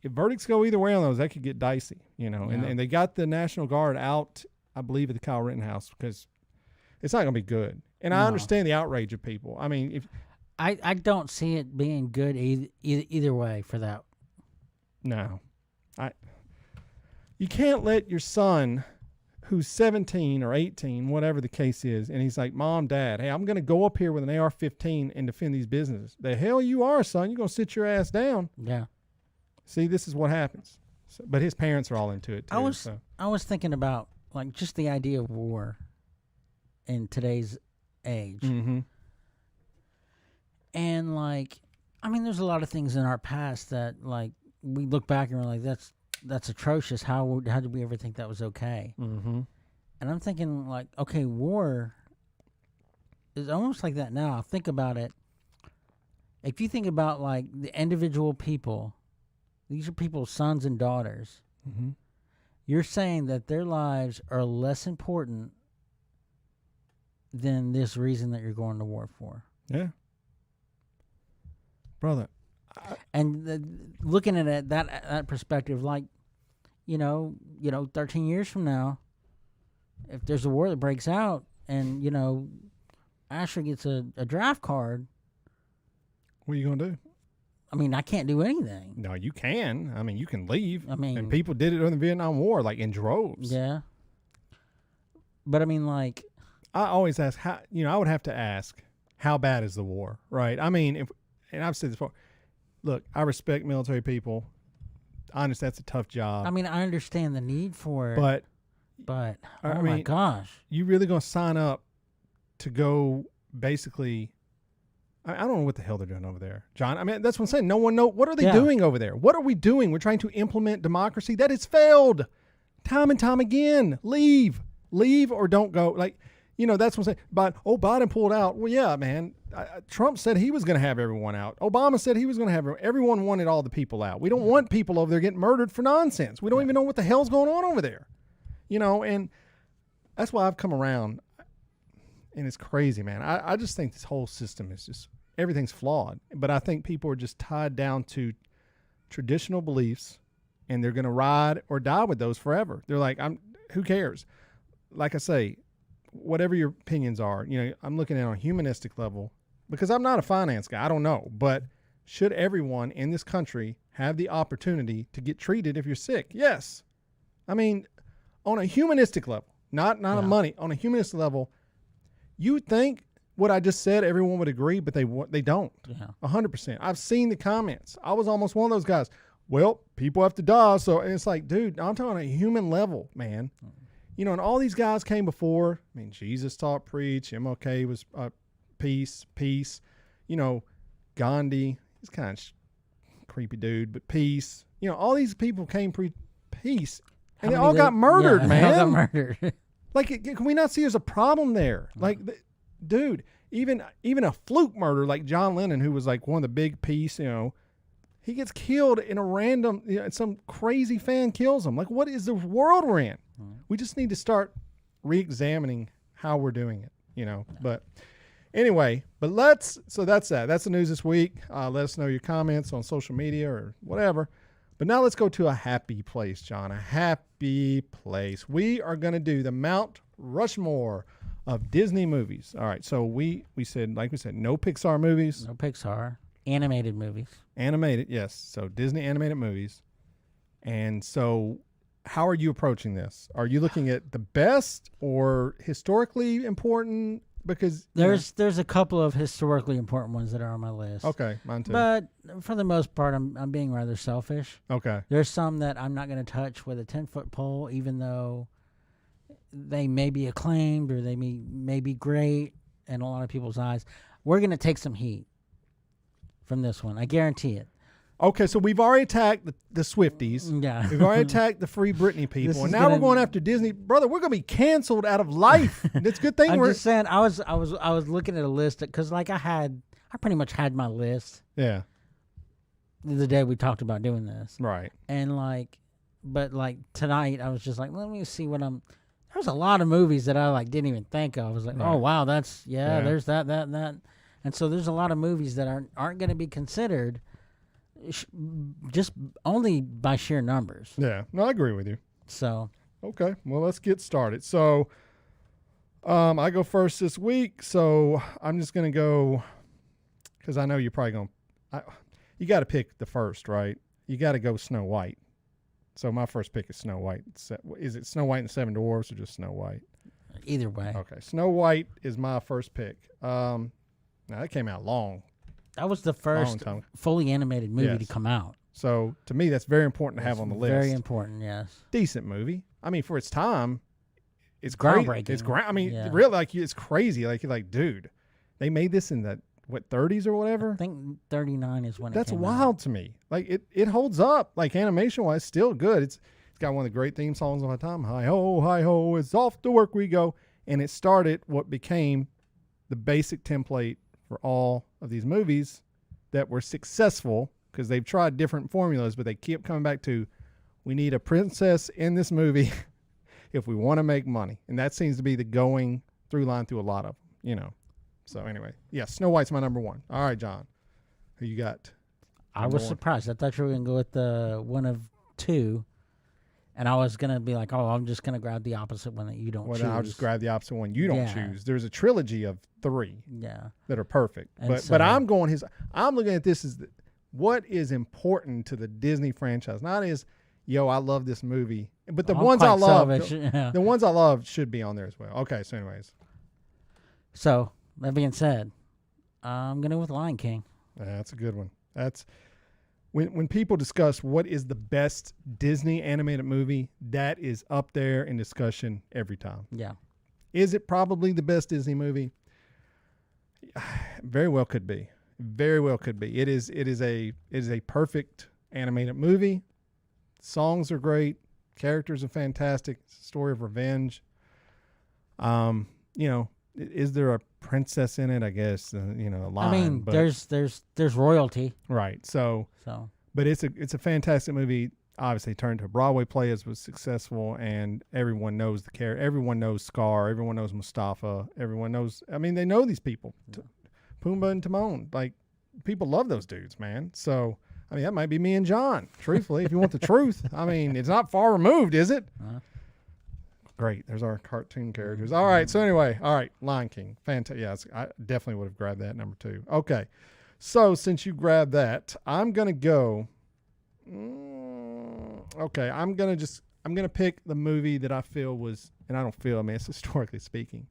if verdicts go either way on those, that could get dicey, and they got the National Guard out, I believe, at the Kyle Rittenhouse, because it's not going to be good. And I understand the outrage of people. I mean, if I don't see it being good either way for that. No. You can't let your son, who's 17 or 18, whatever the case is, and he's like, Mom, Dad, hey, I'm going to go up here with an AR-15 and defend these businesses. The hell you are, son. You're going to sit your ass down. Yeah. See, this is what happens. So, but his parents are all into it, too. I was thinking about, like, just the idea of war in today's age. Mm-hmm. And, like, I mean, there's a lot of things in our past that, like, we look back and we're like, that's atrocious. How did we ever think that was okay? Mm-hmm. And I'm thinking, like, okay, war is almost like that now. Think about it. If you think about, like, the individual people, these are people's sons and daughters. Mm-hmm. You're saying that their lives are less important than this reason that you're going to war for. Yeah. Brother. And looking at it that perspective, like, 13 years from now, if there's a war that breaks out and, Asher gets a draft card. What are you going to do? I mean, I can't do anything. No, you can. I mean, you can leave. I mean, and people did it during the Vietnam War, like in droves. Yeah. But I mean, like, I always ask I would have to ask, how bad is the war, right? I mean, and I've said this before. Look, I respect military people. I understand that's a tough job. I mean, I understand the need for it. But my gosh. You really going to sign up to go basically, I don't know what the hell they're doing over there, John. I mean, that's what I'm saying. No one knows. What are they doing over there? What are we doing? We're trying to implement democracy. That has failed time and time again. Leave or don't go. Like, that's what I'm saying. But, Biden pulled out. Well, yeah, man. Trump said he was going to have everyone out. Obama said he was going to have everyone wanted all the people out. We don't want people over there getting murdered for nonsense. We don't even know what the hell's going on over there. And that's why I've come around. And it's crazy, man. I just think this whole system is just, everything's flawed. But I think people are just tied down to traditional beliefs, and they're going to ride or die with those forever. They're like, who cares? Like I say, whatever your opinions are, I'm looking at it on a humanistic level, because I'm not a finance guy. I don't know. But should everyone in this country have the opportunity to get treated if you're sick? Yes. I mean, on a humanistic level, not a money, on a humanistic level, you would think what I just said, everyone would agree, but they don't. Yeah. 100%. I've seen the comments. I was almost one of those guys. Well, people have to die. So and it's like, dude, I'm talking on a human level, man. And all these guys came before. I mean, Jesus taught, preach. MLK was peace. Gandhi, he's kind of creepy dude, but peace. All these people came peace, and they all got murdered, man. They all got murdered. Like, can we not see there's a problem there? Like, dude, even a fluke murder like John Lennon, who was like one of the big peace, he gets killed in a random, some crazy fan kills him. Like, what is the world we're in? We just need to start re-examining how we're doing it, But anyway, so that's that. That's the news this week. Let us know your comments on social media or whatever. But now let's go to a happy place, John. A happy place. We are going to do the Mount Rushmore of Disney movies. All right. So we said, like we said, no Pixar movies. No Pixar. Animated movies. Animated, yes. So Disney animated movies. And so how are you approaching this? Are you looking at the best or historically important? Because there's a couple of historically important ones that are on my list. Okay, mine too. But for the most part, I'm being rather selfish. Okay. There's some that I'm not going to touch with a 10-foot pole, even though they may be acclaimed or they may be great in a lot of people's eyes. We're going to take some heat from this one. I guarantee it. Okay, so we've already attacked the Swifties. Yeah. We've already attacked the Free Britney people. And now gonna, we're going after Disney. Brother, we're going to be canceled out of life. It's a good thing I'm just saying, I was looking at a list because like I pretty much had my list. Yeah. The day we talked about doing this. Right. And but tonight I was just like, let me see what there's a lot of movies that I didn't even think of. I was like, right. Oh wow, there's that. And so there's a lot of movies that aren't going to be considered just only by sheer numbers. Yeah. No, I agree with you. So. Okay. Well, let's get started. So, I go first this week. So I'm just going to go because I know you're probably going to, you got to pick the first, right? You got to go Snow White. So my first pick is Snow White. Is it Snow White and the Seven Dwarfs or just Snow White? Either way. Okay. Snow White is my first pick. Now that came out long. That was the first fully animated movie to come out. So to me, that's very important to have on the list. Very important, yes. Decent movie. I mean, for its time, it's groundbreaking. It's really it's crazy. You're like, dude, they made this in the 30s or whatever. I think 39 is when that's it came wild out. To me. Like it holds up. Like animation wise, still good. It's got one of the great theme songs of all time. Hi ho, it's off to work we go. And it started what became the basic template for all of these movies that were successful because they've tried different formulas, but they keep coming back to, we need a princess in this movie if we want to make money. And that seems to be the going through line through a lot of them, So anyway, yeah, Snow White's my number one. All right, John, who you got? I was surprised. I thought you were going to go with the one of two. And I was going to be like, I'm just going to grab the opposite one that you don't choose. Well, I'll just grab the opposite one you don't choose. There's a trilogy of 3 that are perfect. But I'm looking at this as what is important to the Disney franchise. Not as, I love this movie. But the ones I love, the ones I love should be on there as well. Okay, so anyways. So, that being said, I'm going to go with Lion King. That's a good one. That's... When people discuss what is the best Disney animated movie, that is up there in discussion every time. Yeah. Is it probably the best Disney movie? Very well could be. Very well could be. It is a perfect animated movie. Songs are great. Characters are fantastic. Story of revenge. Is there a princess in it? I guess a lion. I mean, there's royalty, right? So, but it's a fantastic movie. Obviously, turned to a Broadway play as was successful, and everyone knows the character. Everyone knows Scar. Everyone knows Mustafa. Everyone knows. I mean, they know these people, Pumbaa and Timon. Like, people love those dudes, man. So, I mean, that might be me and John. Truthfully, if you want the truth, I mean, it's not far removed, is it? Great. There's our cartoon characters. All right. So anyway, Lion King. Fantastic. Yeah, I definitely would have grabbed that number 2. Okay. So since you grabbed that, I'm going to go. Okay. I'm going to pick the movie that I feel was, and I don't feel, I mean, it's historically speaking.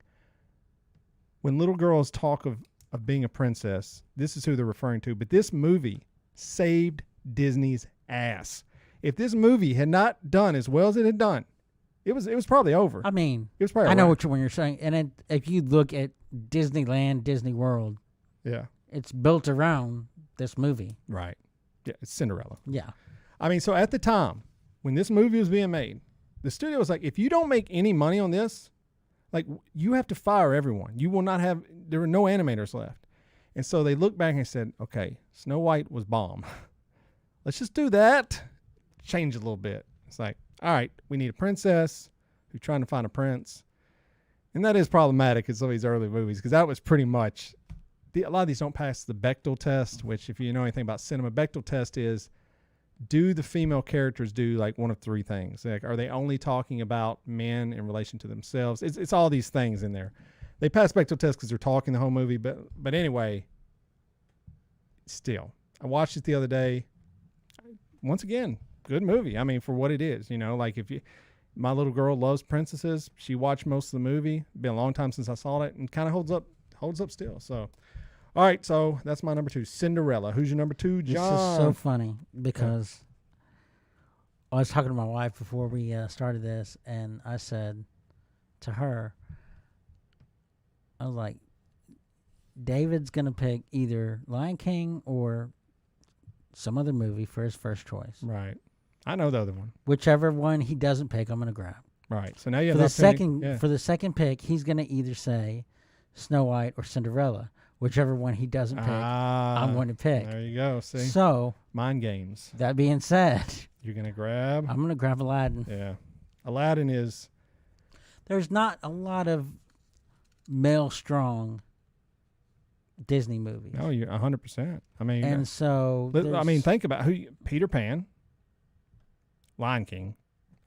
When little girls talk of being a princess, this is who they're referring to. But this movie saved Disney's ass. If this movie had not done as well as it had done, it was probably over. I mean, it was probably I know what you're saying. And if you look at Disneyland, Disney World, it's built around this movie. Right. Yeah, it's Cinderella. Yeah. I mean, so at the time, when this movie was being made, the studio was like, if you don't make any money on this, like, you have to fire everyone. You will not have, there were no animators left. And so they looked back and said, okay, Snow White was bomb. Let's just do that. Change it a little bit. It's like, all right, we need a princess who's trying to find a prince. And that is problematic in some of these early movies because that was pretty much, a lot of these don't pass the Bechdel test, which if you know anything about cinema, Bechdel test is do the female characters do like one of three things? Like, are they only talking about men in relation to themselves? It's all these things in there. They pass spectral test because they're talking the whole movie, but anyway, still, I watched it the other day. Once again, good movie. I mean, for what it is, like my little girl loves princesses. She watched most of the movie. Been a long time since I saw it, and kind of holds up still. So, all right, so that's my number 2, Cinderella. Who's your number 2, John? This is so funny because I was talking to my wife before we started this, and I said to her, I was like, David's going to pick either Lion King or some other movie for his first choice. Right. I know the other one. Whichever one he doesn't pick, I'm going to grab. Right. So now you have for the second pick, he's going to either say Snow White or Cinderella. Whichever one he doesn't pick, I'm going to pick. There you go. See? So, mind games. That being said, you're going to grab? I'm going to grab Aladdin. Yeah. Aladdin is... There's not a lot of male strong Disney movies. No, you're 100%. I mean... And so... I mean, think about Peter Pan, Lion King,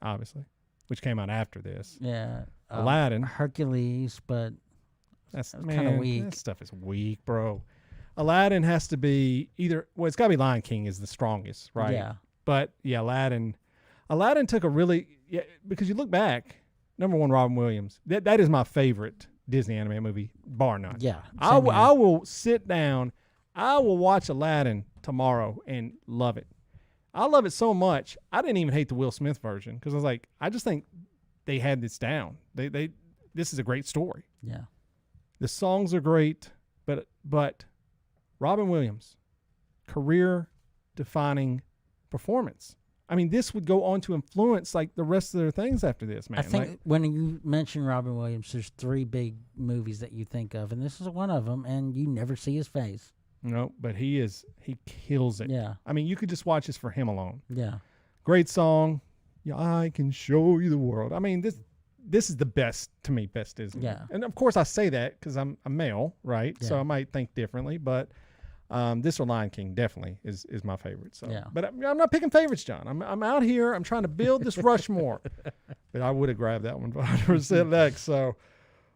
obviously, which came out after this. Yeah. Aladdin. Hercules, but... That's kind of weak. That stuff is weak, bro. Aladdin has to be either. Well, it's got to be Lion King is the strongest, right? Yeah. But yeah, Aladdin took a really because you look back. Number 1, Robin Williams. That is my favorite Disney animated movie, bar none. Yeah. I will sit down. I will watch Aladdin tomorrow and love it. I love it so much. I didn't even hate the Will Smith version because I was like, I just think they had this down. This is a great story. Yeah. The songs are great, but Robin Williams, career-defining performance. I mean, this would go on to influence like the rest of their things after this, man. I think when you mention Robin Williams, there's 3 big movies that you think of, and this is one of them, and you never see his face. No, but he kills it. Yeah. I mean, you could just watch this for him alone. Yeah. Great song. Yeah, I can show you the world. I mean, this is the best Disney. Yeah. And of course I say that because I'm a male, right? Yeah. So I might think differently, but this or Lion King definitely is my favorite. So, yeah. But I'm not picking favorites, John. I'm out here. I'm trying to build this Rushmore. But I would have grabbed that one 100% next. So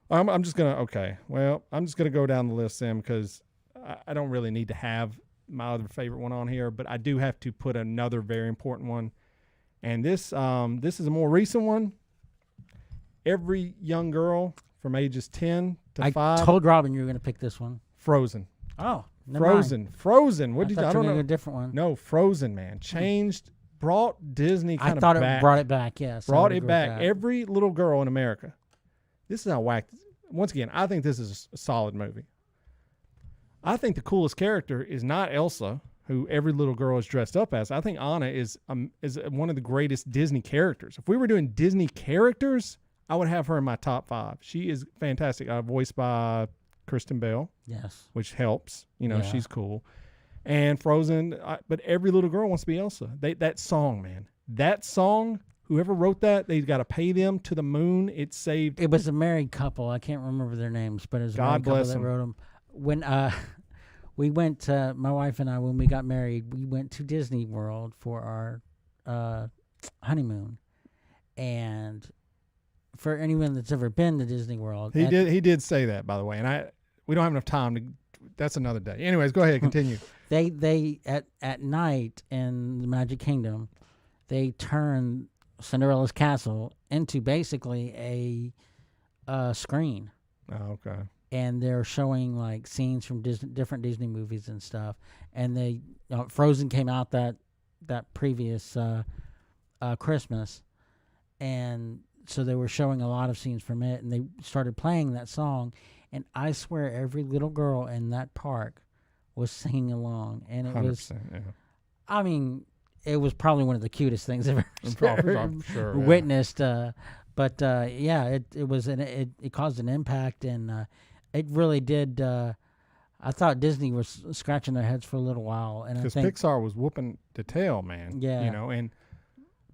I'm just going to, I'm just going to go down the list then because I don't really need to have my other favorite one on here, but I do have to put another very important one. And this is a more recent one. Every young girl from ages 10 to 5. I told Robin you were going to pick this one. Frozen. Oh, Frozen. What did you? I don't know. A different one. No, Frozen, man. Brought Disney kind of back. I thought it brought it back. Yes. Brought it back. Every little girl in America. This is how whacked. Once again, I think this is a solid movie. I think the coolest character is not Elsa, who every little girl is dressed up as. I think Anna is one of the greatest Disney characters. If we were doing Disney characters, I would have her in my top 5. She is fantastic. Voiced by Kristen Bell. Yes. Which helps. She's cool. And Frozen, but every little girl wants to be Elsa. That song, man. That song, whoever wrote that, they got to pay them to the moon. It was a married couple. I can't remember their names, but it was a God married couple bless that them. wrote them. When we went, my wife and I, when we got married, we went to Disney World for our honeymoon. And for anyone that's ever been to Disney World, he did say that, by the way, and we don't have enough time to. That's another day. Anyways, go ahead, continue. They at night in the Magic Kingdom, they turn Cinderella's castle into basically a screen. Oh, okay. And they're showing like scenes from different Disney movies and stuff. And Frozen came out that previous Christmas, and so they were showing a lot of scenes from it, and they started playing that song, and I swear every little girl in that park was singing along, and it was, yeah. I mean, it was probably one of the cutest things I've ever witnessed. But it caused an impact, and it really did. I thought Disney was scratching their heads for a little while, and because Pixar was whooping the tail, man. Yeah,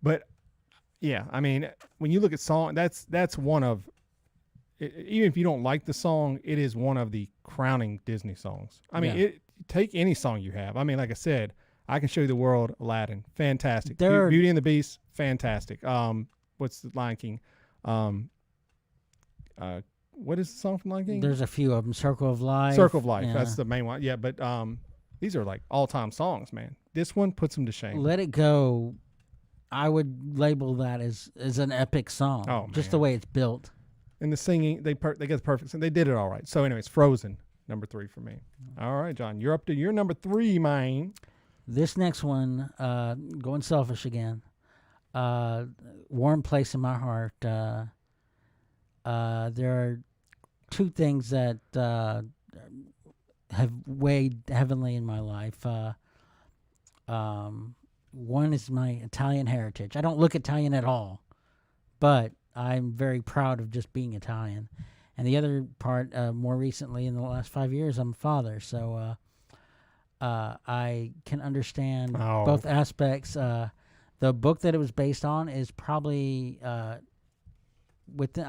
but. Yeah, I mean, when you look at song, that's one of, even if you don't like the song, it is one of the crowning Disney songs. I mean, take any song you have. I mean, like I said, I Can Show You the World, Aladdin, fantastic. There are- Beauty and the Beast, fantastic. What's the Lion King? What is the song from Lion King? There's a few of them. Circle of Life. Circle of Life. Yeah. That's the main one. Yeah, but these are like all-time songs, man. This one puts them to shame. Let It Go. I would label that as an epic song. Oh, just the man. way it's built. And the singing, they get the perfect sing. They did it all right. So, anyways, Frozen, number 3 for me. All right, John, you're up to your number 3, man. This next one, going selfish again. Warm place in my heart. There are two things that have weighed heavily in my life. One is my Italian heritage. I don't look Italian at all, but I'm very proud of just being Italian. And the other part, more recently in the last 5 years, I'm a father. So I can understand both aspects. The book that it was based on is probably I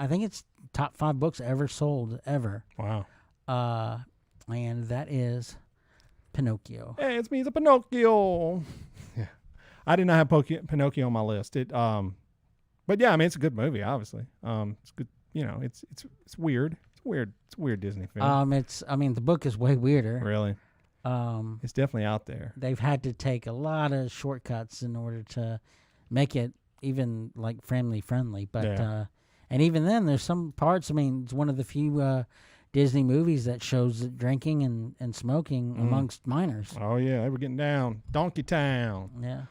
think it's top 5 books ever sold ever. Wow. And that is Pinocchio. Hey, it's me, the Pinocchio. Yeah, I did not have Pinocchio on my list. But yeah, I mean, it's a good movie. Obviously, it's good. You know, it's weird. It's weird. It's a weird Disney film. The book is way weirder. Really, it's definitely out there. They've had to take a lot of shortcuts in order to make it even like family friendly. But Yeah. And even then, there's some parts. I mean, it's one of the few Disney movies that shows drinking and smoking amongst minors. Oh yeah, they were getting down. Donkey Town. Yeah.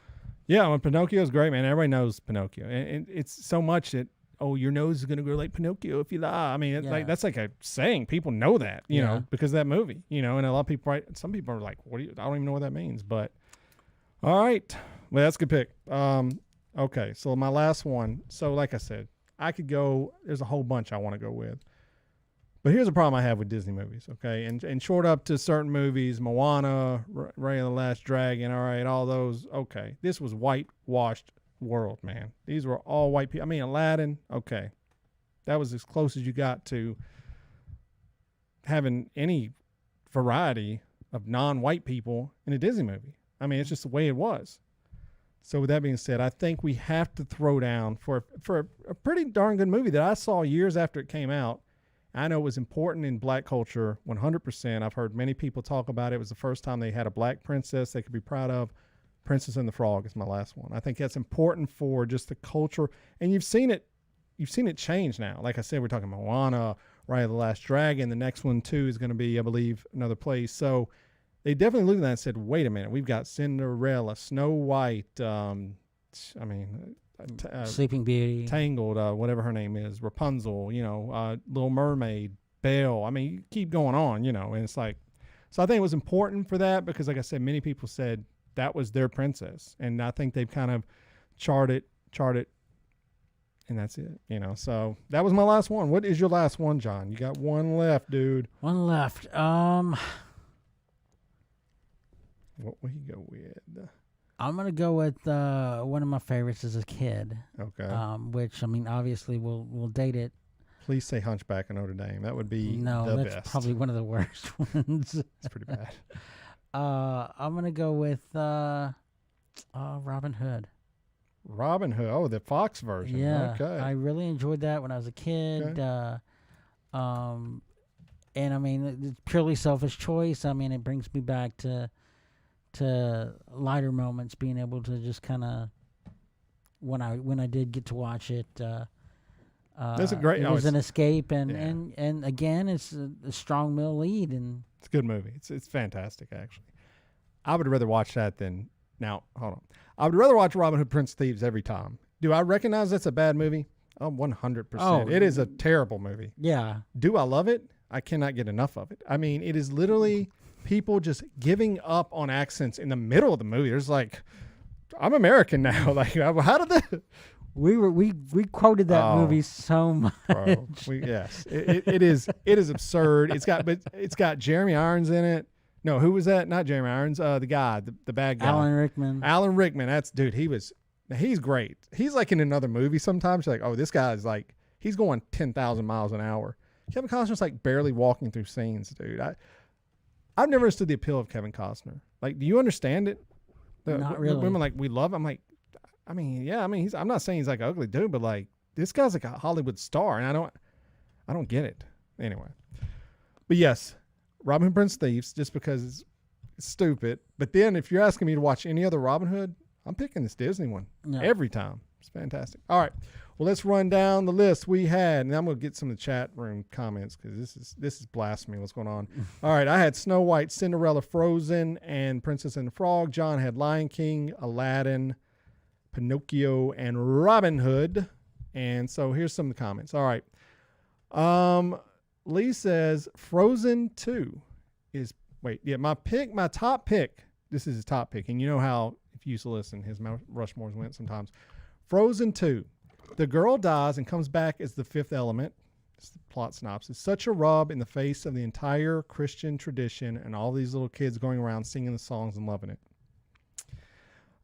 Yeah, well, Pinocchio's great, man. Everybody knows Pinocchio, and it's so much that your nose is gonna grow like Pinocchio if you lie. I mean, it's like that's like a saying. People know that, you know, because of that movie, you know. And a lot of people, some people are like, "What do you?" I don't even know what that means. But all right, well, that's a good pick. Okay, so my last one. So like I said, I could go. There's a whole bunch I want to go with. But here's a problem I have with Disney movies, okay? And short up to certain movies, Moana, Ray of the Last Dragon, all right, all those, okay. This was whitewashed world, man. These were all white people. I mean, Aladdin, okay. That was as close as you got to having any variety of non-white people in a Disney movie. I mean, it's just the way it was. So with that being said, I think we have to throw down for a pretty darn good movie that I saw years after it came out. I know it was important in black culture, 100%. I've heard many people talk about it. It was the first time they had a black princess they could be proud of. Princess and the Frog is my last one. I think that's important for just the culture. And you've seen it change now. Like I said, we're talking Moana, Rise of the Last Dragon. The next one, too, is going to be, I believe, Another Place. So they definitely looked at that and said, wait a minute, we've got Cinderella, Snow White, Sleeping Beauty, Tangled, whatever her name is, Rapunzel, Little Mermaid, Belle. I mean, you keep going on, and it's like, so I think it was important for that because, like I said, many people said that was their princess, and I think they've kind of charted, and that's it, So that was my last one. What is your last one, John? You got one left, dude. One left. What will you go with? I'm gonna go with one of my favorites as a kid. Okay. Which I mean, obviously we'll date it. Please say Hunchback of Notre Dame. That would be that's best. Probably one of the worst ones. It's pretty bad. I'm gonna go with Robin Hood. Robin Hood. Oh, the Fox version. Yeah. Okay. I really enjoyed that when I was a kid. Okay. And I mean, it's purely selfish choice. I mean, it brings me back to lighter moments, being able to just kind of when I did get to watch it. That's a great. It was an escape, and again, it's a strong male lead, and it's a good movie. It's fantastic, actually. I would rather watch that than now. Hold on. I would rather watch Robin Hood Prince of Thieves every time. Do I recognize that's a bad movie? Oh, 100%. Oh, it is a terrible movie. Yeah. Do I love it? I cannot get enough of it. I mean, it is literally people just giving up on accents in the middle of the movie. There's like, I'm American now. Like, how did that? We quoted that movie so much. Bro, yes, it is absurd. It's got Jeremy Irons in it. No, who was that? Not Jeremy Irons. The guy, the bad guy. Alan Rickman. Alan Rickman. That's dude. He's great. He's like in another movie sometimes. You're like, oh, this guy's like he's going 10,000 miles an hour. Kevin Costner's like barely walking through scenes, dude. I've never understood the appeal of Kevin Costner. Like, do you understand it? Not really. Women like, we love him. I'm like, I mean, yeah, I mean, I'm not saying he's like an ugly dude, but like, this guy's like a Hollywood star, and I don't get it. Anyway. But yes, Robin Hood Prince Thieves, just because it's stupid. But then if you're asking me to watch any other Robin Hood, I'm picking this Disney one every time. It's fantastic. All right. Well, let's run down the list we had, and I'm going to get some of the chat room comments because this is blasphemy what's going on. All right. I had Snow White, Cinderella, Frozen, and Princess and the Frog. John had Lion King, Aladdin, Pinocchio, and Robin Hood. And so here's some of the comments. All right. Lee says Frozen 2 is, my top pick. This is his top pick. And you know how, if you used to listen, his Rushmores went sometimes. Frozen 2. The girl dies and comes back as the fifth element. It's the plot synopsis. Such a rub in the face of the entire Christian tradition and all these little kids going around singing the songs and loving it.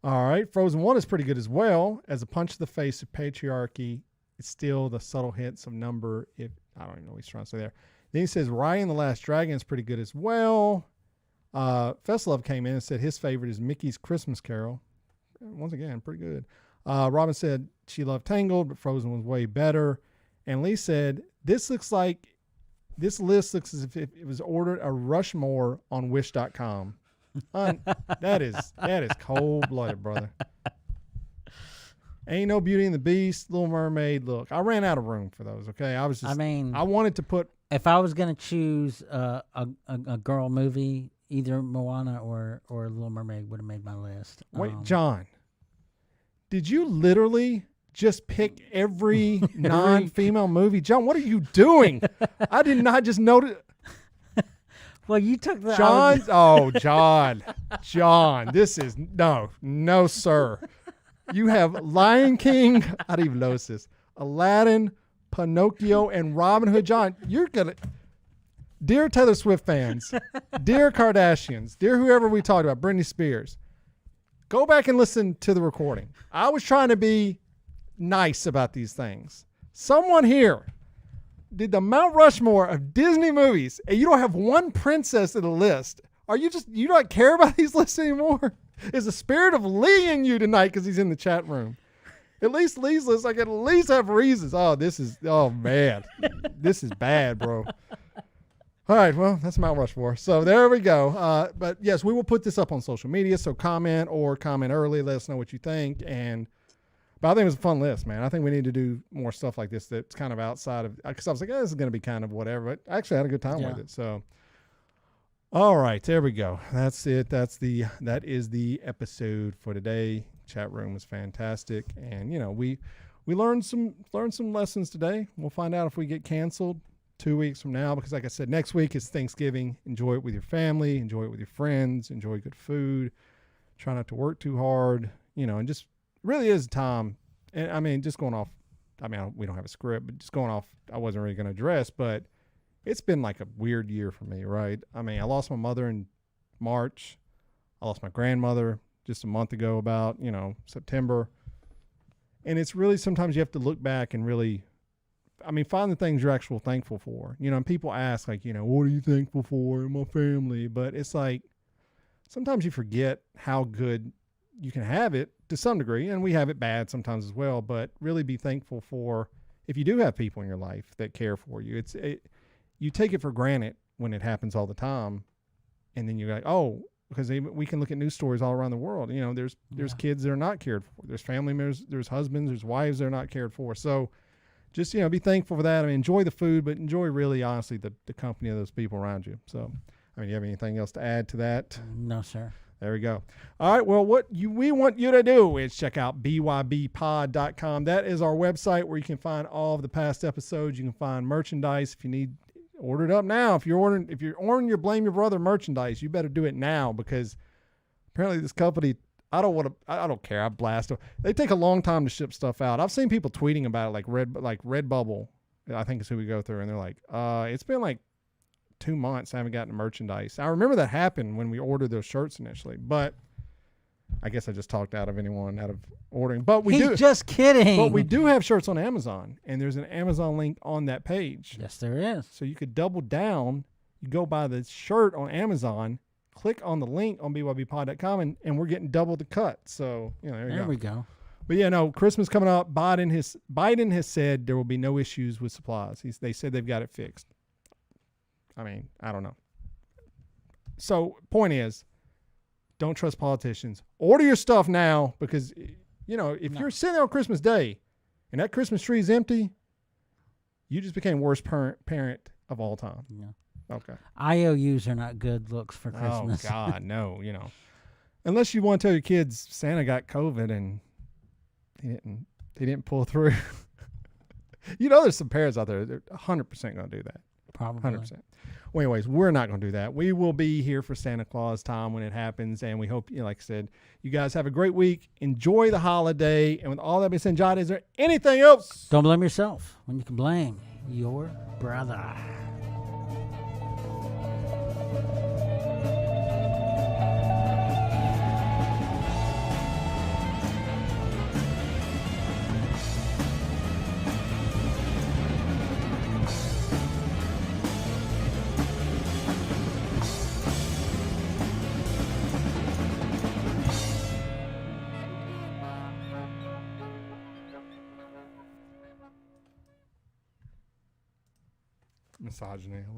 All right. Frozen 1 is pretty good as well. As a punch to the face of patriarchy, it's still the subtle hints of number. I don't even know what he's trying to say there. Then he says Raya and the Last Dragon is pretty good as well. Festlove came in and said his favorite is Mickey's Christmas Carol. Once again, pretty good. Robin said she loved Tangled, but Frozen was way better. And Lee said this list looks as if it was ordered a Rushmore on Wish.com. That is cold-blooded, brother. Ain't no Beauty and the Beast, Little Mermaid. Look, I ran out of room for those. Okay, I wanted to put. If I was gonna choose a girl movie, either Moana or Little Mermaid would have made my list. Wait, John, did you literally just pick every non-female movie? John, what are you doing? I did not just notice. Well, you took the John, this is no, sir. You have Lion King. I didn't even notice this. Aladdin, Pinocchio, and Robin Hood. John, you're gonna, dear Taylor Swift fans, dear Kardashians, dear whoever we talked about, Britney Spears, go back and listen to the recording. I was trying to be nice about these things. Someone here did the Mount Rushmore of Disney movies, and you don't have one princess in the list. You don't care about these lists anymore? Is the spirit of Lee in you tonight because he's in the chat room? At least Lee's list, I can at least have reasons. Oh, man. This is bad, bro. All right, well, that's Mount Rushmore. So there we go. But, yes, we will put this up on social media, so comment early. Let us know what you think. But I think it was a fun list, man. I think we need to do more stuff like this that's kind of outside of – because I was like, this is going to be kind of whatever. But I actually had a good time with it, so – all right, there we go. That's it. That is the episode for today. Chat room was fantastic, and we learned some lessons today. We'll find out if we get canceled 2 weeks from now, because like I said, next week is Thanksgiving. Enjoy it with your family. Enjoy it with your friends. Enjoy good food. Try not to work too hard. And just really is time. And I mean, just going off. I mean, we don't have a script, but just going off. I wasn't really going to address, but. It's been like a weird year for me, right? I mean, I lost my mother in March. I lost my grandmother just a month ago, about, September. And it's really, sometimes you have to look back and really, find the things you're actually thankful for. And people ask like, what are you thankful for in my family? But it's like, sometimes you forget how good you can have it to some degree. And we have it bad sometimes as well, but really be thankful for, if you do have people in your life that care for you. You take it for granted when it happens all the time. And then you're like, oh, because we can look at news stories all around the world. There's kids that are not cared for. There's family members, there's husbands, there's wives that are not cared for. So just, be thankful for that. enjoy the food, but enjoy really, honestly, the company of those people around you. So, you have anything else to add to that? No, sir. There we go. All right. Well, we want you to do is check out bybpod.com. That is our website where you can find all of the past episodes. You can find merchandise if you need. Order it up now. If you're ordering your Blame Your Brother merchandise, you better do it now, because apparently this company, I don't care. I blast them. They take a long time to ship stuff out. I've seen people tweeting about it, like Redbubble, I think is who we go through, and they're like, it's been like 2 months. I haven't gotten the merchandise. I remember that happened when we ordered those shirts initially, but I guess I just talked out of ordering. But He's just kidding. But we do have shirts on Amazon, and there's an Amazon link on that page. Yes, there is. So you could double down. You go buy the shirt on Amazon, click on the link on bybpod.com and we're getting double the cut. So, there we go. But yeah, no, Christmas coming up. Biden has said there will be no issues with supplies. They said they've got it fixed. I mean, I don't know. So point is, don't trust politicians. Order your stuff now because, if you're sitting there on Christmas Day and that Christmas tree is empty, you just became worst parent of all time. Yeah. Okay. IOUs are not good looks for Christmas. Oh God, no. Unless you want to tell your kids Santa got COVID and he didn't pull through. There's some parents out there that are 100% going to do that. Probably. 100%. Well, anyways, we're not going to do that. We will be here for Santa Claus time when it happens, and we hope, like I said, you guys have a great week. Enjoy the holiday, and with all that being said, John, is there anything else? Don't blame yourself when you can blame your brother. Misogyny.